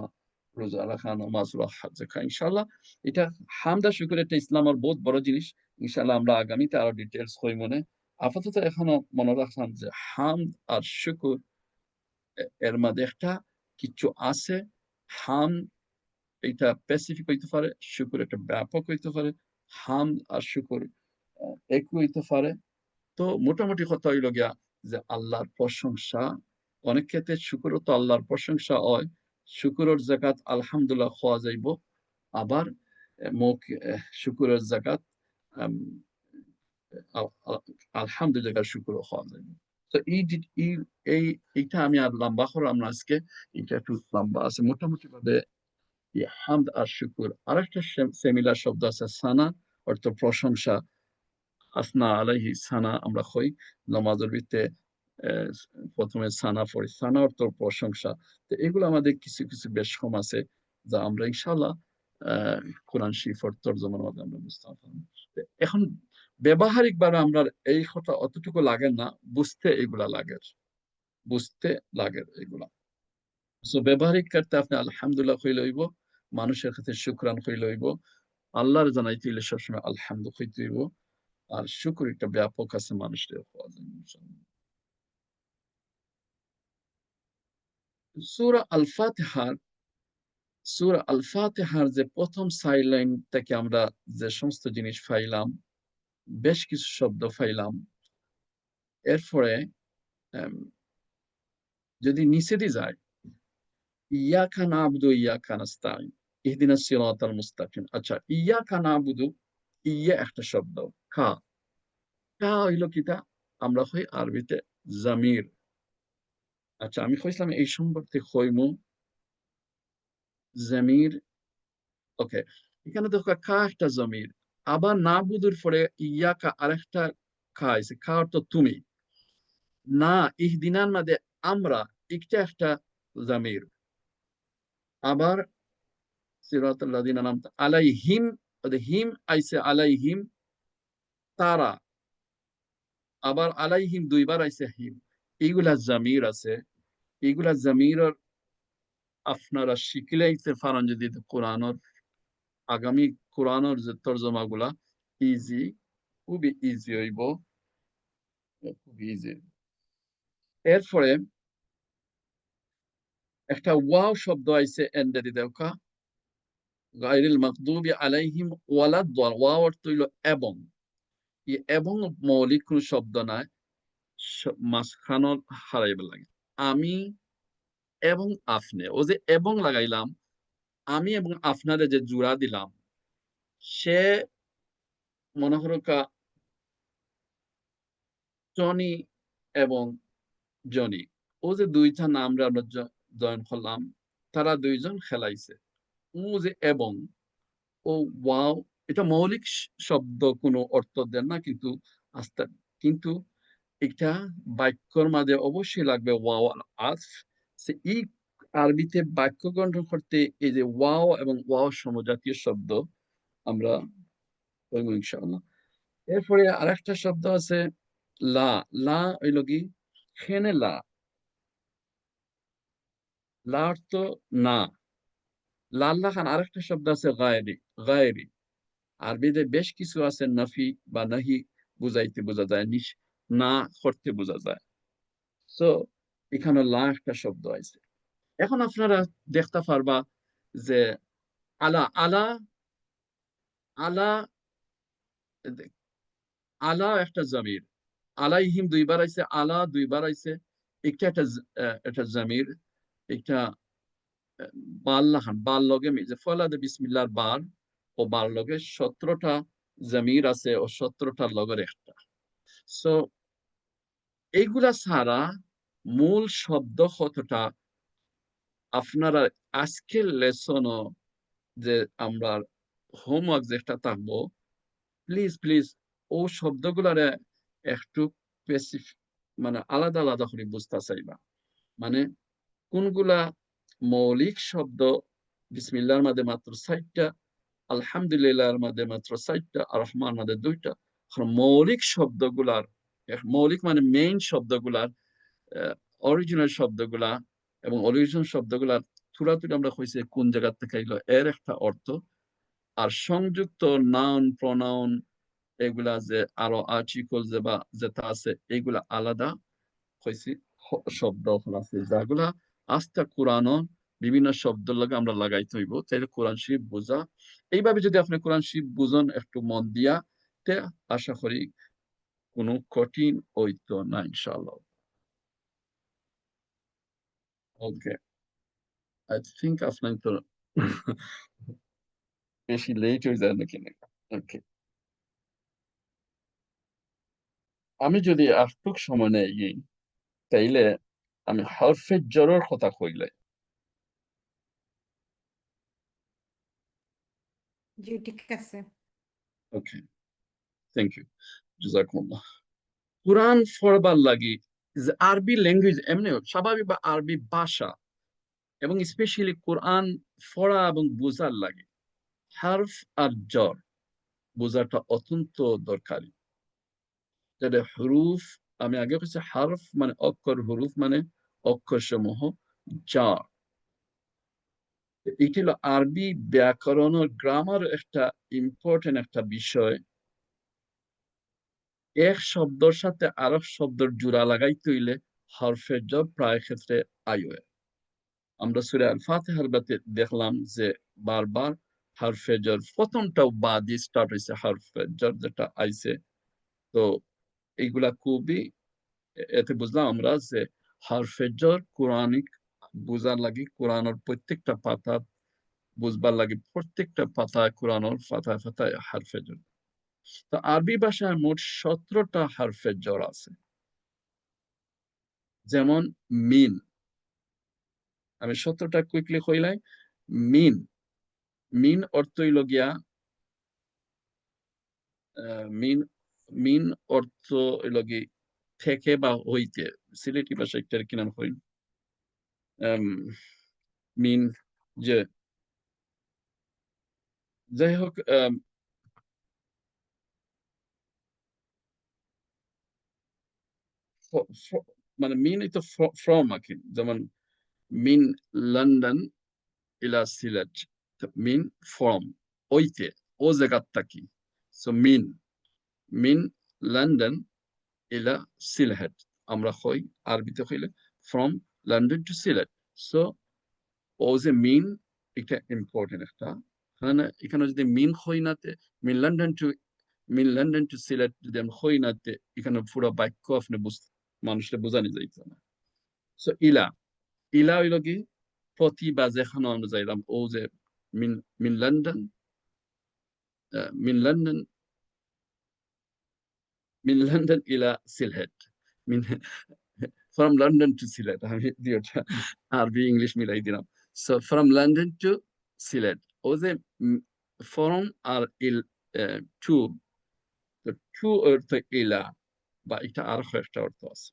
রোজা রাখা, নামাজ পড়া, যাকা, ইনশাআল্লাহ এটা হামদা শুকুর, এটা ইসলামের বহুত বড় জিনিস। ইনশাআল্লাহ আমরা আগামীতে আরো ডিটেলস হই মনে। আপাতত এখনো মনে রাখলাম যে হামদ আর শুকুর এর মধ্যে একটা কিছু আছে। হাম এটা স্পেসিফিক হইতে পারে, শুকুর একটা ব্যাপক হইতে পারে, হাম আর শুকুর একই হইতে পারে। তো মোটামুটি কথা হইল গিয়া যে আল্লাহর প্রশংসা, অনেক ক্ষেত্রে শুকুরও তো আল্লাহর প্রশংসা হয়, শুকুরের জাকাত আলহামদুলিল্লাহ খাওয়া যাইব, আবার শুকুরের জাকাত আলহামদুলিল্লাহ শুকুরও খাওয়া যাইব। তো এইটা আমি আর লম্বা করলাম না আজকে, এটা একটু লম্বা আছে। মোটামুটি ভাবে হামদ আর শুকুর, আরেকটা সেমিলার শব্দ আছে সানা, অর্থ প্রশংসা। আসনা আলাইহি সানা আমরা হই নামাজের ভিতরে প্রথমে সানা পড়ি, সানা অর্থ প্রশংসা। তো এগুলো আমাদের কিছু কিছু বেশ কম আছে, যা আমরা ইনশাআল্লাহ কোরআন শরীফের তরজমার মাধ্যমে আমরা বুঝতে পারবো। এখন ব্যবহারিক ভাবে আমরা এই কথা অতটুকু লাগে না, বুঝতে এগুলা লাগে, বুঝতে লাগে এগুলা। সো ব্যবহারিক ক্ষেত্রে আপনি আলহামদুলিল্লাহ হইলে হইব, মানুষের কাছে শুকরান হইলে হইব, আল্লাহর জানাইতে হইলে সবসময় আলহামদু হইতে হইব। আর শুকুর একটা ব্যাপক আছে মানুষের হওয়া যায়। সূরা আল ফাতিহার যে প্রথম সাইলাইন থেকে আমরা যে সমস্ত জিনিস পাইলাম, বেশ কিছু শব্দ পাইলাম, এরপরে যদি নিচে দিয়ে যায়, ইয়াকা নাবুদু ইয়াকা নাস্তাইন ইহদিনাস সিরাতাল মুস্তাকিম। আচ্ছা, ইয়াকা নাবুদু, ইয়া একটা শব্দ, কা কা হইল কিতা, আমরা হই আরবিতে জামির। আচ্ছা, আমি কইছিলাম এই সম্পর্কে কইমু জামির। ওকে, এখানে দেখো কা একটা জমির, আবার নাবুদুর পরে ইয়াকা আরেকটা কা আছে, কা অর্থ তুমি, না ইহদিনার মধ্যে আমরা, এটা একটা জামির। আবার সিরাতাল লাযিনা আনআমতা আলাইহিম, হিম আইছে আলাইহিম তারা, আবার আলাইহিম দুইবার আইছে হিম, এইগুলা জামির আছে। এইগুলা জামিরের আপনারা শিখলেইতে পারেন যদি কোরআনের আগামী কোরআনের যে তর্জমা গুলা ইজি, খুবই ইজি হইব, খুব ইজি। এরপরে একটা ওয়াও শব্দ আইছে এন্ডে দিদেওকা, গায়রিল মাগদুবি আলাইহিম ওয়ালাদ-দাল, ওয়াও অর্থ হইল এবং, এই এবং মৌলিক কোন শব্দ নাই, মাঝখানের হারাইবার লাগে। আমি এবং আপনি, ও যে এবং লাগাইলাম, আমি এবং আপনারে যে জোড়া দিলাম, সে মনে করো টনি এবং জনি, ও যে দুইটা নাম আমরা জয়েন করলাম, তারা দুইজন খেলাইছে। ও যে এবং, ও ওয়াও, এটা মৌলিক শব্দ, কোনো অর্থ দেন না, কিন্তু আস্তে, কিন্তু এটা বাক্যর মাঝে অবশ্যই লাগবে ওয়াও আর আস। এই আরবিতে বাক্য গঠন করতে এই যে ওয়াও এবং ওয়াও সমজাতীয় শব্দ আমরা পড়ব ইনশাআল্লাহ। এরপরে আরেকটা শব্দ আছে লা, লা হইল কি খেনে, লা, লা অর্থ না। লাল্লা খান আরেকটা শব্দ আছে গায়রি, গায়রি। আরবিতে বেশ কিছু আছে নাফি বা নাহি বুঝাইতে বোঝা যায়, না করতে বোঝা যায়। তো এখানে লা একটা শব্দ আছে। এখন আপনারা দেখতে পারবা যে আলা, আলা, আলা, আলা একটা জামির, আলাইহিম দুইবার আইছে, আলা দুইবার আইছে, একটা একটা জামির, একটা বাল্লাহান, বাল লগে যে ফলাদে বিসমিল্লাহর বার, ও বার লগে 17টা জামির আছে, ও 17টার লগের একটা। সো এইগুলা ছাড়া মূল শব্দ কতটা আপনারা আজকের লেসনও যে আমরা হোমওয়ার্ক যেটা থাকবো, প্লিজ প্লিজ ও শব্দগুলারে একটু মানে আলাদা আলাদা করে বুঝতে চাইবা। মানে কোনগুলা মৌলিক শব্দ, বিসমিল্লাহর মধ্যে মাত্র 4টা, আলহামদুলিল্লাহর মধ্যে মাত্র 4টা, আর রহমান মধ্যে 2টা। মৌলিক শব্দগুলার, মৌলিক মানে মেইন শব্দগুলার, অরিজিনাল শব্দগুলা, এবং অরিজিনাল শব্দগুলার থুড়াথুড়ি আমরা কইছি কোন জায়গা থেকে এলো এর একটা অর্থ, আর সংযুক্ত নাউন প্রনাউন এগুলা যে আরো আর্টিকল যে বা যেটা আছে, এগুলা আলাদা কইছি শব্দ আছে, যাগুলা আস্তে কোরআনও বিভিন্ন শব্দ লাগে আমরা লাগাইতে হইব, তাইলে কোরআন শরীফ বোঝা। এইভাবে যদি আপনি কোরআন শরীফ বুঝন একটু মন দিয়া, তে আশা করি কোনো কঠিন হইতো না ইনশাআল্লাহ। ওকে, আই থিঙ্ক আপনার তো বেশি লেট হয়ে যায় নাকি? ওকে, আমি যদি আটটুক সময় নেই, তাইলে আমি হরফের জরর কথা কইলে। জি ঠিক আছে। ওকে, থ্যাংক ইউ, জাযাকুমুল্লাহ। কোরআন পড়বার লাগি যে আরবি ল্যাঙ্গুয়েজ এমনি স্বাভাবিক বা আরবি ভাষা, এবং স্পেশালি কোরআন পড়া এবং বোঝার লাগে হারফ আর জর বোঝাটা অত্যন্ত দরকারি। যেটা হরুফ, আমি আগে বলছি হারফ মানে অক্ষর, হরুফ মানে অক্ষর সমূহ, জর এটি হলো আরবি ব্যাকরণ ও গ্রামার একটা ইম্পর্টেন্ট একটা বিষয়। এক শব্দের সাথে আরেক শব্দের জোড়া লাগাইতে হইলে হরফের জর প্রায় ক্ষেত্রে আইয়ে। আমরা সূরা আল ফাতিহার বাতে দেখলাম যে বারবার হরফে জর, প্রথমটাও বা দিয়ে স্টার্ট হয়েছে হরফে জর যেটা আইছে। তো এইগুলা খুবই, এতে বুঝলাম আমরা যে হরফে জর কোরআনিক বুঝার লাগি কোরআনের প্রত্যেকটা পাতা বুঝবার লাগে প্রত্যেকটা পাতায় কোরআনের পাতায় পাতায় হারফে জর। তো আরবি ভাষায় মোট 17টা হারফে জর আছে। যেমন মিন, আমি 17টা কুইকলি কইলাই। মিন, মিন অর্থ হইল গিয়া মিন, মিন অর্থ হইল কি থেকে বা হইতে। সিলেটি ভাষায় একটা কি নাম হইল মিন, যে যাই হোক মানে মিন তো ফ্রম আর কি। যেমন মিন লন্ডন ইলা সিলেট, মিন ফ্রম ওইতে, ও জায়গার থাকি। সো মিন, মিন লন্ডন ইলা সিলেট আমরা হই আরবিতে হইলে from London to Sylhet. So ও যে মিন, এটা ইম্পর্টেন্ট একটা। এখানে যদি মিন হই নাতে, মিন লন্ডন টু সিলেট যদি আমি হই নাতে, এখানে পুরো বাক্য আপনি মানুষকে বোঝানি যাইতো না। সো ইলা, ইলা হইল কি প্রতি বা যেখানে আমরা যাইলাম, ও যে মিন, মিন লন্ডন, মিন লন্ডন, মিন লন্ডন ইলা সিলেট, মিন from London to Sylhet. আমি দুইটা আরবি ইংলিশ মিলাই দিলাম। So from London to Sylhet. ও যে from আর to, তো to অর্থ ইলা বা এটা আর একটা অর্থ আছে।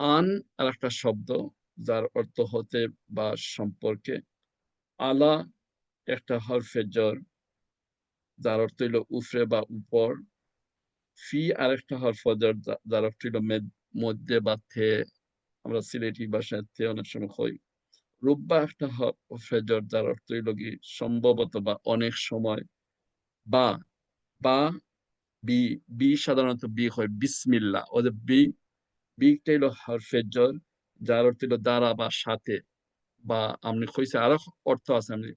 আন আর একটা শব্দ যার অর্থ হতে বা সম্পর্কে। আলা একটা হরফে জর যার অর্থ হইল উপরে বা উপর। ফি আর একটা হরফ জর যার অর্থ হইল মধ্যে বা থে। আমরা সিলেটি ভাষায় থে অনেক সময় হই। রুব্বা একটা হরফে জর যার অর্থ হইল কি সম্ভবত বা অনেক সময়। বা, বা বি, বি সাধারণত বি হয় বিসমিল্লাহ। ও যে বি, বিটা হইল হরফে জর যার অর্থ হইল দ্বারা বা সাথে। বা আপনি কইছে আরো অর্থ আছে, আমি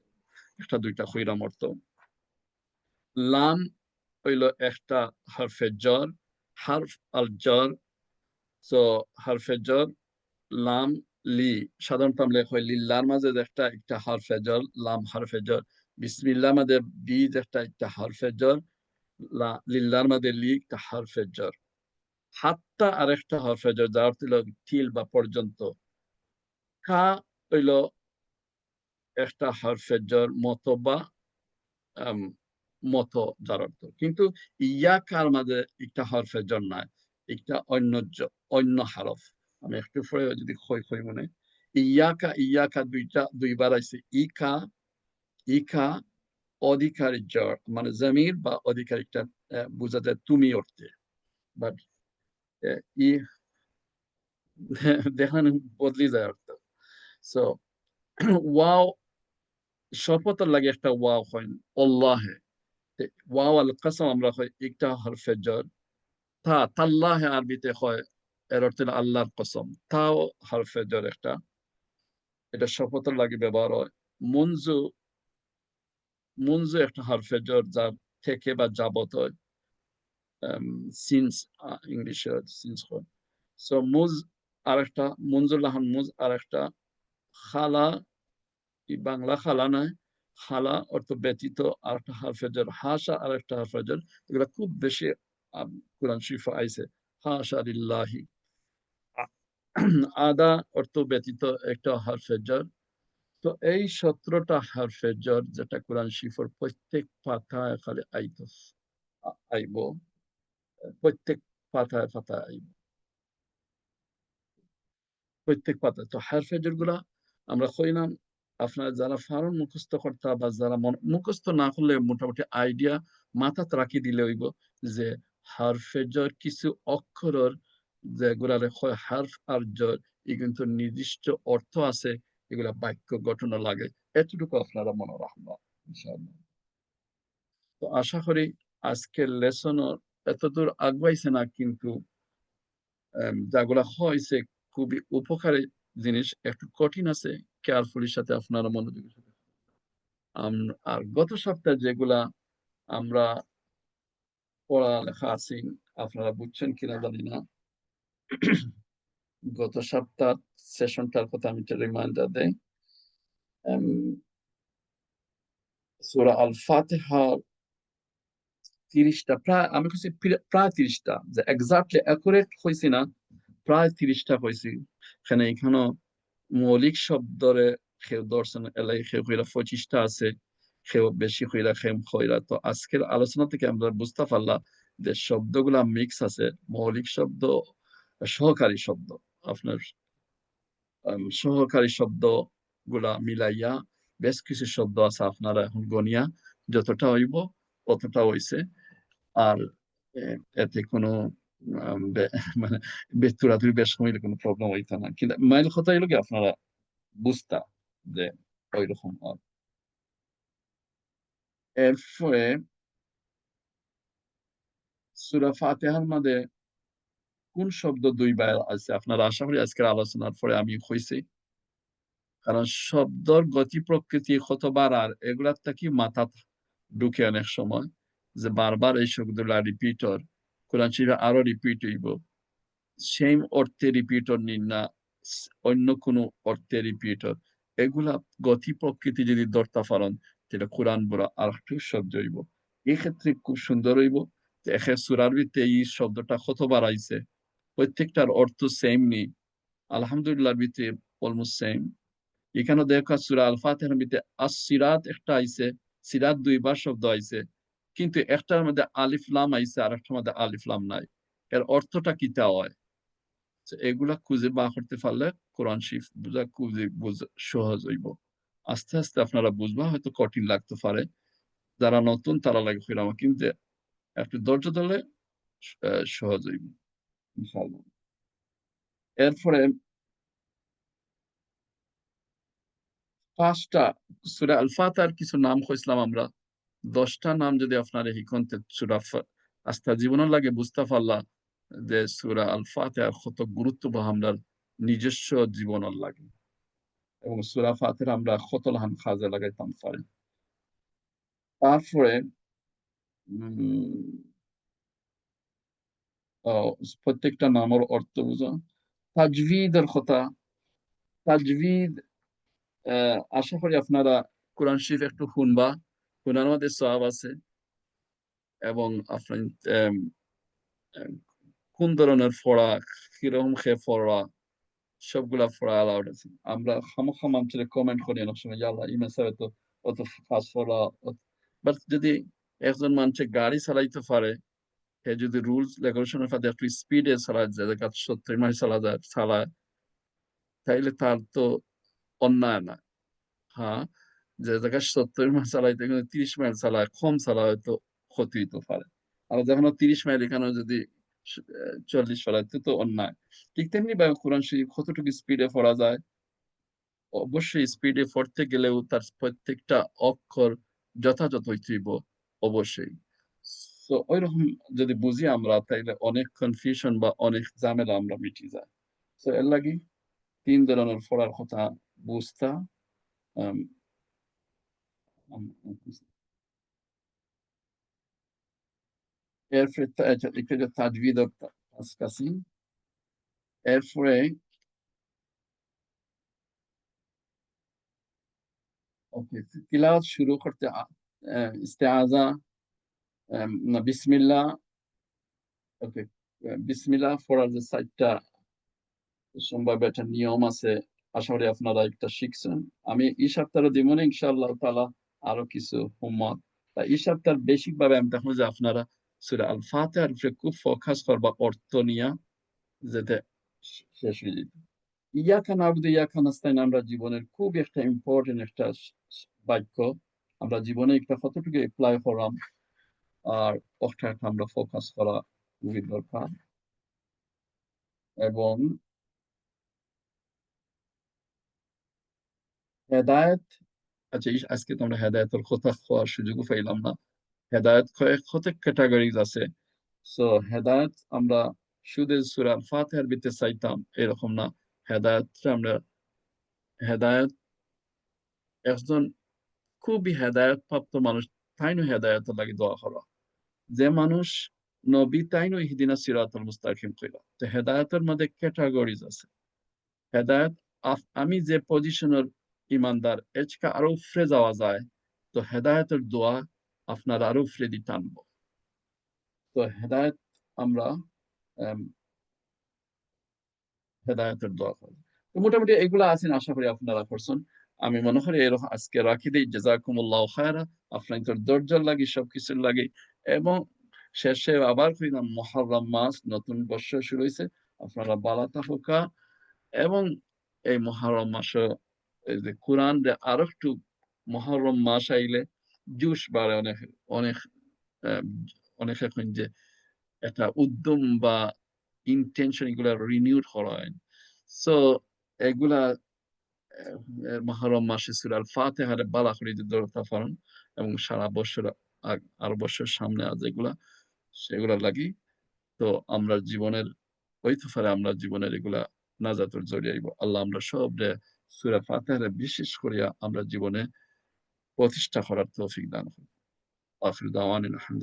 একটা দুইটা কইরাম অর্থ। লাম হইল একটা হরফে জর, হারফ আল জর। সো হরফে জর লাম লি, সাধারণত আমরা হয় লিল্লার মাঝে একটা একটা হরফে জর, লাম হরফে জর। বিসমিল্লাহ মাঝে বি একটা হরফে জর, লিল্লার মাঝে লি একটা হরফে জর। হাত্তা আরেকটা হরফে জর যার অর্থ হইল তিল বা পর্যন্ত। কা হইল একটা হরফে জর মতো বা মতো যার অর্থ। কিন্তু ইয়া কার মাঝে একটা হরফে জর নাই, একটা অন্য হরফ। আমি একটু পরে যদি খই মনে, ইয়াকা দুইবার আছে। ইকা, ইকা অধিকারী জর, মানে জমির বা অধিকারীটা বোঝা যায় তুমি অর্থে। বাট ই দেখান বদলি যায় অর্থ। সো ওয়াও শপথ লাগে একটা ওয়াও হয় আল্লাহে। ওয়াও আল কাসাম আমরা হয় একটা হরফে জর। তাল্লাহে আরবিতে হয় এর অর্থ আল্লাহর কসম। তাও হরফে জর একটা, এটা শপথের লাগে ব্যবহার হয়। মুনজু, মুনজু একটা হরফে জর যার থেকে বা যাবত হয়। সিন্স ইংলিশে সিন্স হয়। সো মুজ আরেকটা, মুনজুল্লাহন মুজ আরেকটা। খালা, বাংলা খালা নয়, খালা অর্থ ব্যতীত আরেকটা হরফে জর। হাসা আরেকটা হরফে জর। এগুলা খুব বেশি কোরআন শরীফে আইছে। হাসা লিল্লাহি। আদা অর্থ ব্যতীত একটা হরফে জর। তো এই 17টা হরফে জর যেটা কোরআন শরীফের প্রত্যেক পাতায় খালি আইব, প্রত্যেক পাতায় পাতায় আইব, প্রত্যেক পাতায়। তো হরফে জর গুলা আমরা কইলাম আপনারা যারা ফারুন মুখস্থ করতে বা যারা মুখস্থ না করলে মোটামুটি আইডিয়া মাথাতে রাখি দিলে হইব যে হরফে জর কিছু অক্ষরের যেগুলার হারফ আর জর এই কিন্তু নির্দিষ্ট অর্থ আছে, এগুলা বাক্য গঠন লাগে। এতটুকু আপনারা মনে রাখবেন ইনশাআল্লাহ। তো আশা করি আজকের লেসনও এতদূর আগাইছে না, কিন্তু যেগুলা হয়েছে খুবই উপকারী জিনিস। একটু কঠিন আছে, কেয়ারফুলির সাথে আপনারা মনোযোগের সাথে। আর গত সপ্তাহে যেগুলা আমরা পড়ালেখা আছি আপনারা বুঝছেন কিনা জানি না। গত সপ্তাহ সেশনটার কথা আমি একটা রিমাইন্ডার দেই। সূরা আল ফাতিহা 30টা প্রায় আমি কইছি প্রায় 30টা, যে এক্স্যাক্টলি অ্যাকুরেট হইছি না, প্রায় 30টা কইছি। এখানেও মৌলিক শব্দরে কেউ দর্শন এলাই কেউ কইরা 25টা আছে, কেউ বেশি কইরা কেউ কইরা। তো আজকের আলোচনা থেকে আমরা বুঝতে পারলাম যে শব্দগুলা মিক্স আছে, মৌলিক শব্দ, সহকারী শব্দ, আপনার সহকারী শব্দ গুলা মিলাইয়া বেশ কিছু শব্দ আছে, আপনারা এখন গনিয়া যতটা হইব ততটা হইছে। আর এতে কোনো মানে তুরাতুরি বেশ হইলে কোনো প্রবলেম হইতো না, কিন্তু মাইল কথা হইলো কি আপনারা বুঝতা যে ওই রকম হয়। এরপরে সূরা ফাতিহার মধ্যে কোন শব্দ দুইবার আছে আপনারা আশা করি আজকের আলোচনার পরে আমি হইছি, কারণ শব্দর গতি প্রকৃতি কতবার আর এগুলার কি মাথা ঢুকে অনেক সময়, যে বারবার এই শব্দগুলা রিপিটর, কোরআন শরীফে আরো রিপিট হইব, সেম অর্থে রিপিটর নিন না অন্য কোনো অর্থে রিপিটর, এগুলা গতি প্রকৃতি যদি ধরতে পারেন যেটা কোরআন বড় আর একটু সহ্য হইব। এই ক্ষেত্রে খুব সুন্দর হইব যে এখে সূরার ভিতরে এই শব্দটা কতবার আইছে, প্রত্যেকটার অর্থ সেম নেই, আলহামদুলিল্লাহ ভিতরে অলমোস্ট সেম। এখানে দেখা সূরা আল ফাতিহার ভিতরে আস-সিরাত একটা আইছে, সিরাত দুইবার শব্দ আইছে, কিন্তু একটার মধ্যে আলিফ লাম আইছে আর একটার মধ্যে আলিফ লাম নাই, এর অর্থটা কিতা হয়? এগুলা খুঁজে বার করতে পারলে কোরআন শরীফ বুঝা খুঁজে সহজ হইব। আস্তে আস্তে আপনারা বুঝবা, হয়তো কঠিন লাগতে পারে, যারা নতুন তারা লাগে ফিরামা, কিন্তু একটু ধৈর্য ধরলে সহজ হইব ইনশাআল্লাহ। এরপরে 5টা সূরা আল ফাতিহার কিছু নাম কইছিলাম আমরা, 10টা নাম যদি আপনারা হিকন্তে সূরা আস্থা জীবনের লাগে বুঝতে পারলা যে সূরা আল ফাতিহা কত গুরুত্ব বা আমরা নিজস্ব জীবনের লাগে, এবং সূরা ফাতিহা আমরা কত লাহান কাজে লাগাইতাম পারি। তারপরে প্রত্যেকটা নামের অর্থ বুঝা, তাজভিদের কথা, তাজভিদ আশা করি আপনারা কোরআন শরীফ একটু শুনবা, শোনার মধ্যে সওয়াব আছে, এবং আপনার কোন ধরনের পড়া, কিরকম খেয়ে পড়া, সবগুলা পড়া অ্যালাউড আছে। আমরা খামোখা মানুষের কমেন্ট করি অনেক সময়, আল্লাহ ইমা সাহেব তো অত ফাস্ট পড়া, বাট যদি একজন মানুষের গাড়ি চালাইতে পারে, সে যদি রুলস রেগুলেশনের সাথে একটু স্পিডে চালায় যায়, 70 মাইল চালায়, তাইলে তার তো অন্যায় না। হ্যাঁ, যে জায়গায় 70 মাইল চালাইতে 30 মাইল চালায়, কম চালায়, হয়তো ক্ষতি হইতে পারে। আর যখন 30 মাইল এখানে যদি 40 চালাইতে তো অন্যায়। ঠিক তেমনি ভাবে কোরআন শরীফ কতটুকু স্পিডে পড়া যায়, অবশ্যই স্পিডে পড়তে গেলেও তার প্রত্যেকটা অক্ষর যথাযথ হইব অবশ্যই। তো ওই রকম যদি বুঝি আমরা, তাইলে অনেক কনফিউশন বা অনেক ঝামেলা আমরা মিটি যায়। তো এর লাগি 3 ধরনের পড়ার কথা বুঝতা। এরপরে একটু তাজভিদ কাছাকাছি। এরপরে ওকে, তিলাওয়াত শুরু করতে ইস্তেআযা, না বিসমিল্লাহ, ওকে, বিসমিল্লাহ পড়ার যে 4টা সম্ভাব্য একটা নিয়ম আছে, আশা করি আপনারা একটা শিখছেন। আমি এই সপ্তাহে দিব না ইনশাআল্লাহ তাআলা আরো কিছু হোমওয়ার্ক। তা এই সপ্তাহের বেসিক ভাবে আমি দেখবো যে আপনারা সূরা আল ফাতিহার উপরে খুব ফোকাস করবা, অর্থ নিয়া যাতে শেষ হয়ে যেত। ইয়াকা নাবুদু ইয়াকা নাস্তাইন আমরা জীবনের খুব একটা ইম্পর্টেন্ট একটা বাক্য, আমরা জীবনে একটা কতটুকু অ্যাপ্লাই করাম, আর ওটা আমরা ফোকাস করা খুবই দরকার। এবং হেদায়েত, আচ্ছা আজকে তো আমরা হেদায়েতের কথা হওয়ার সুযোগও পাইলাম না। হেদায়েত কত ক্যাটাগরিজ আছে। সো হেদায়েত আমরা শুধু সূরা আল ফাতিহার ভিতরে চাইতাম এরকম না, হেদায়েত একজন খুবই হেদায়েত প্রাপ্ত মানুষ তাই না হেদায়েতের লাগে দোয়া করা। যে মানুষ নবী তাইনো ইহদিনা সিরাতাল মুস্তাকিম কইলা। তো হেদায়েতের মধ্যে ক্যাটাগরিজ আছে। হেদায়েত আমি যে পজিশনের ইমানদার এচকা আরো উফরে যাওয়া যায়, তো হেদায়েতের দোয়া আপনার আরো উফরে দি টানবো। তো হেদায়েত আমরা হেদায়েতের দোয়া করি। তো মোটামুটি এগুলা আছেন, আশা করি আপনারা করছেন। আমি মনে করি এরকম আজকে রাখি দিই। জাযাকুমুল্লাহু খায়রা। আপনাদের ধৈর্য লাগি সবকিছুর লাগি। এবং শেষে আবার কইলাম মুহররম মাস, নতুন বর্ষ শুরু হইছে। আপনারা ভালো থাকুকা। এবং এই মুহররম মাসে এই যে কোরআন আরো একটু মুহররম মাস আইলে জোশ বাড়ে অনেক অনেক অনেক এখন যে একটা উদ্যম বা ইন্টেনশন এগুলা রিনিউড করা হয়। সো এগুলা মুহররম মাসে সূরা আল ফাতিহারে বালা করে যদি ধরতে পারেন এবং সারা বছর আর বছর সামনে আছে এগুলা, সেগুলা লাগি তো আমরা জীবনের হইতে পারে আমরা জীবনের এগুলা নাজাতের জড়িয়াইব। আল্লাহ আমরা সব সূরা ফাতিহারে বিশেষ করিয়া আমরা জীবনে প্রতিষ্ঠা করার তৌফিক দান করুন। আখির দাওয়ানা আলহামদুলিল্লাহ।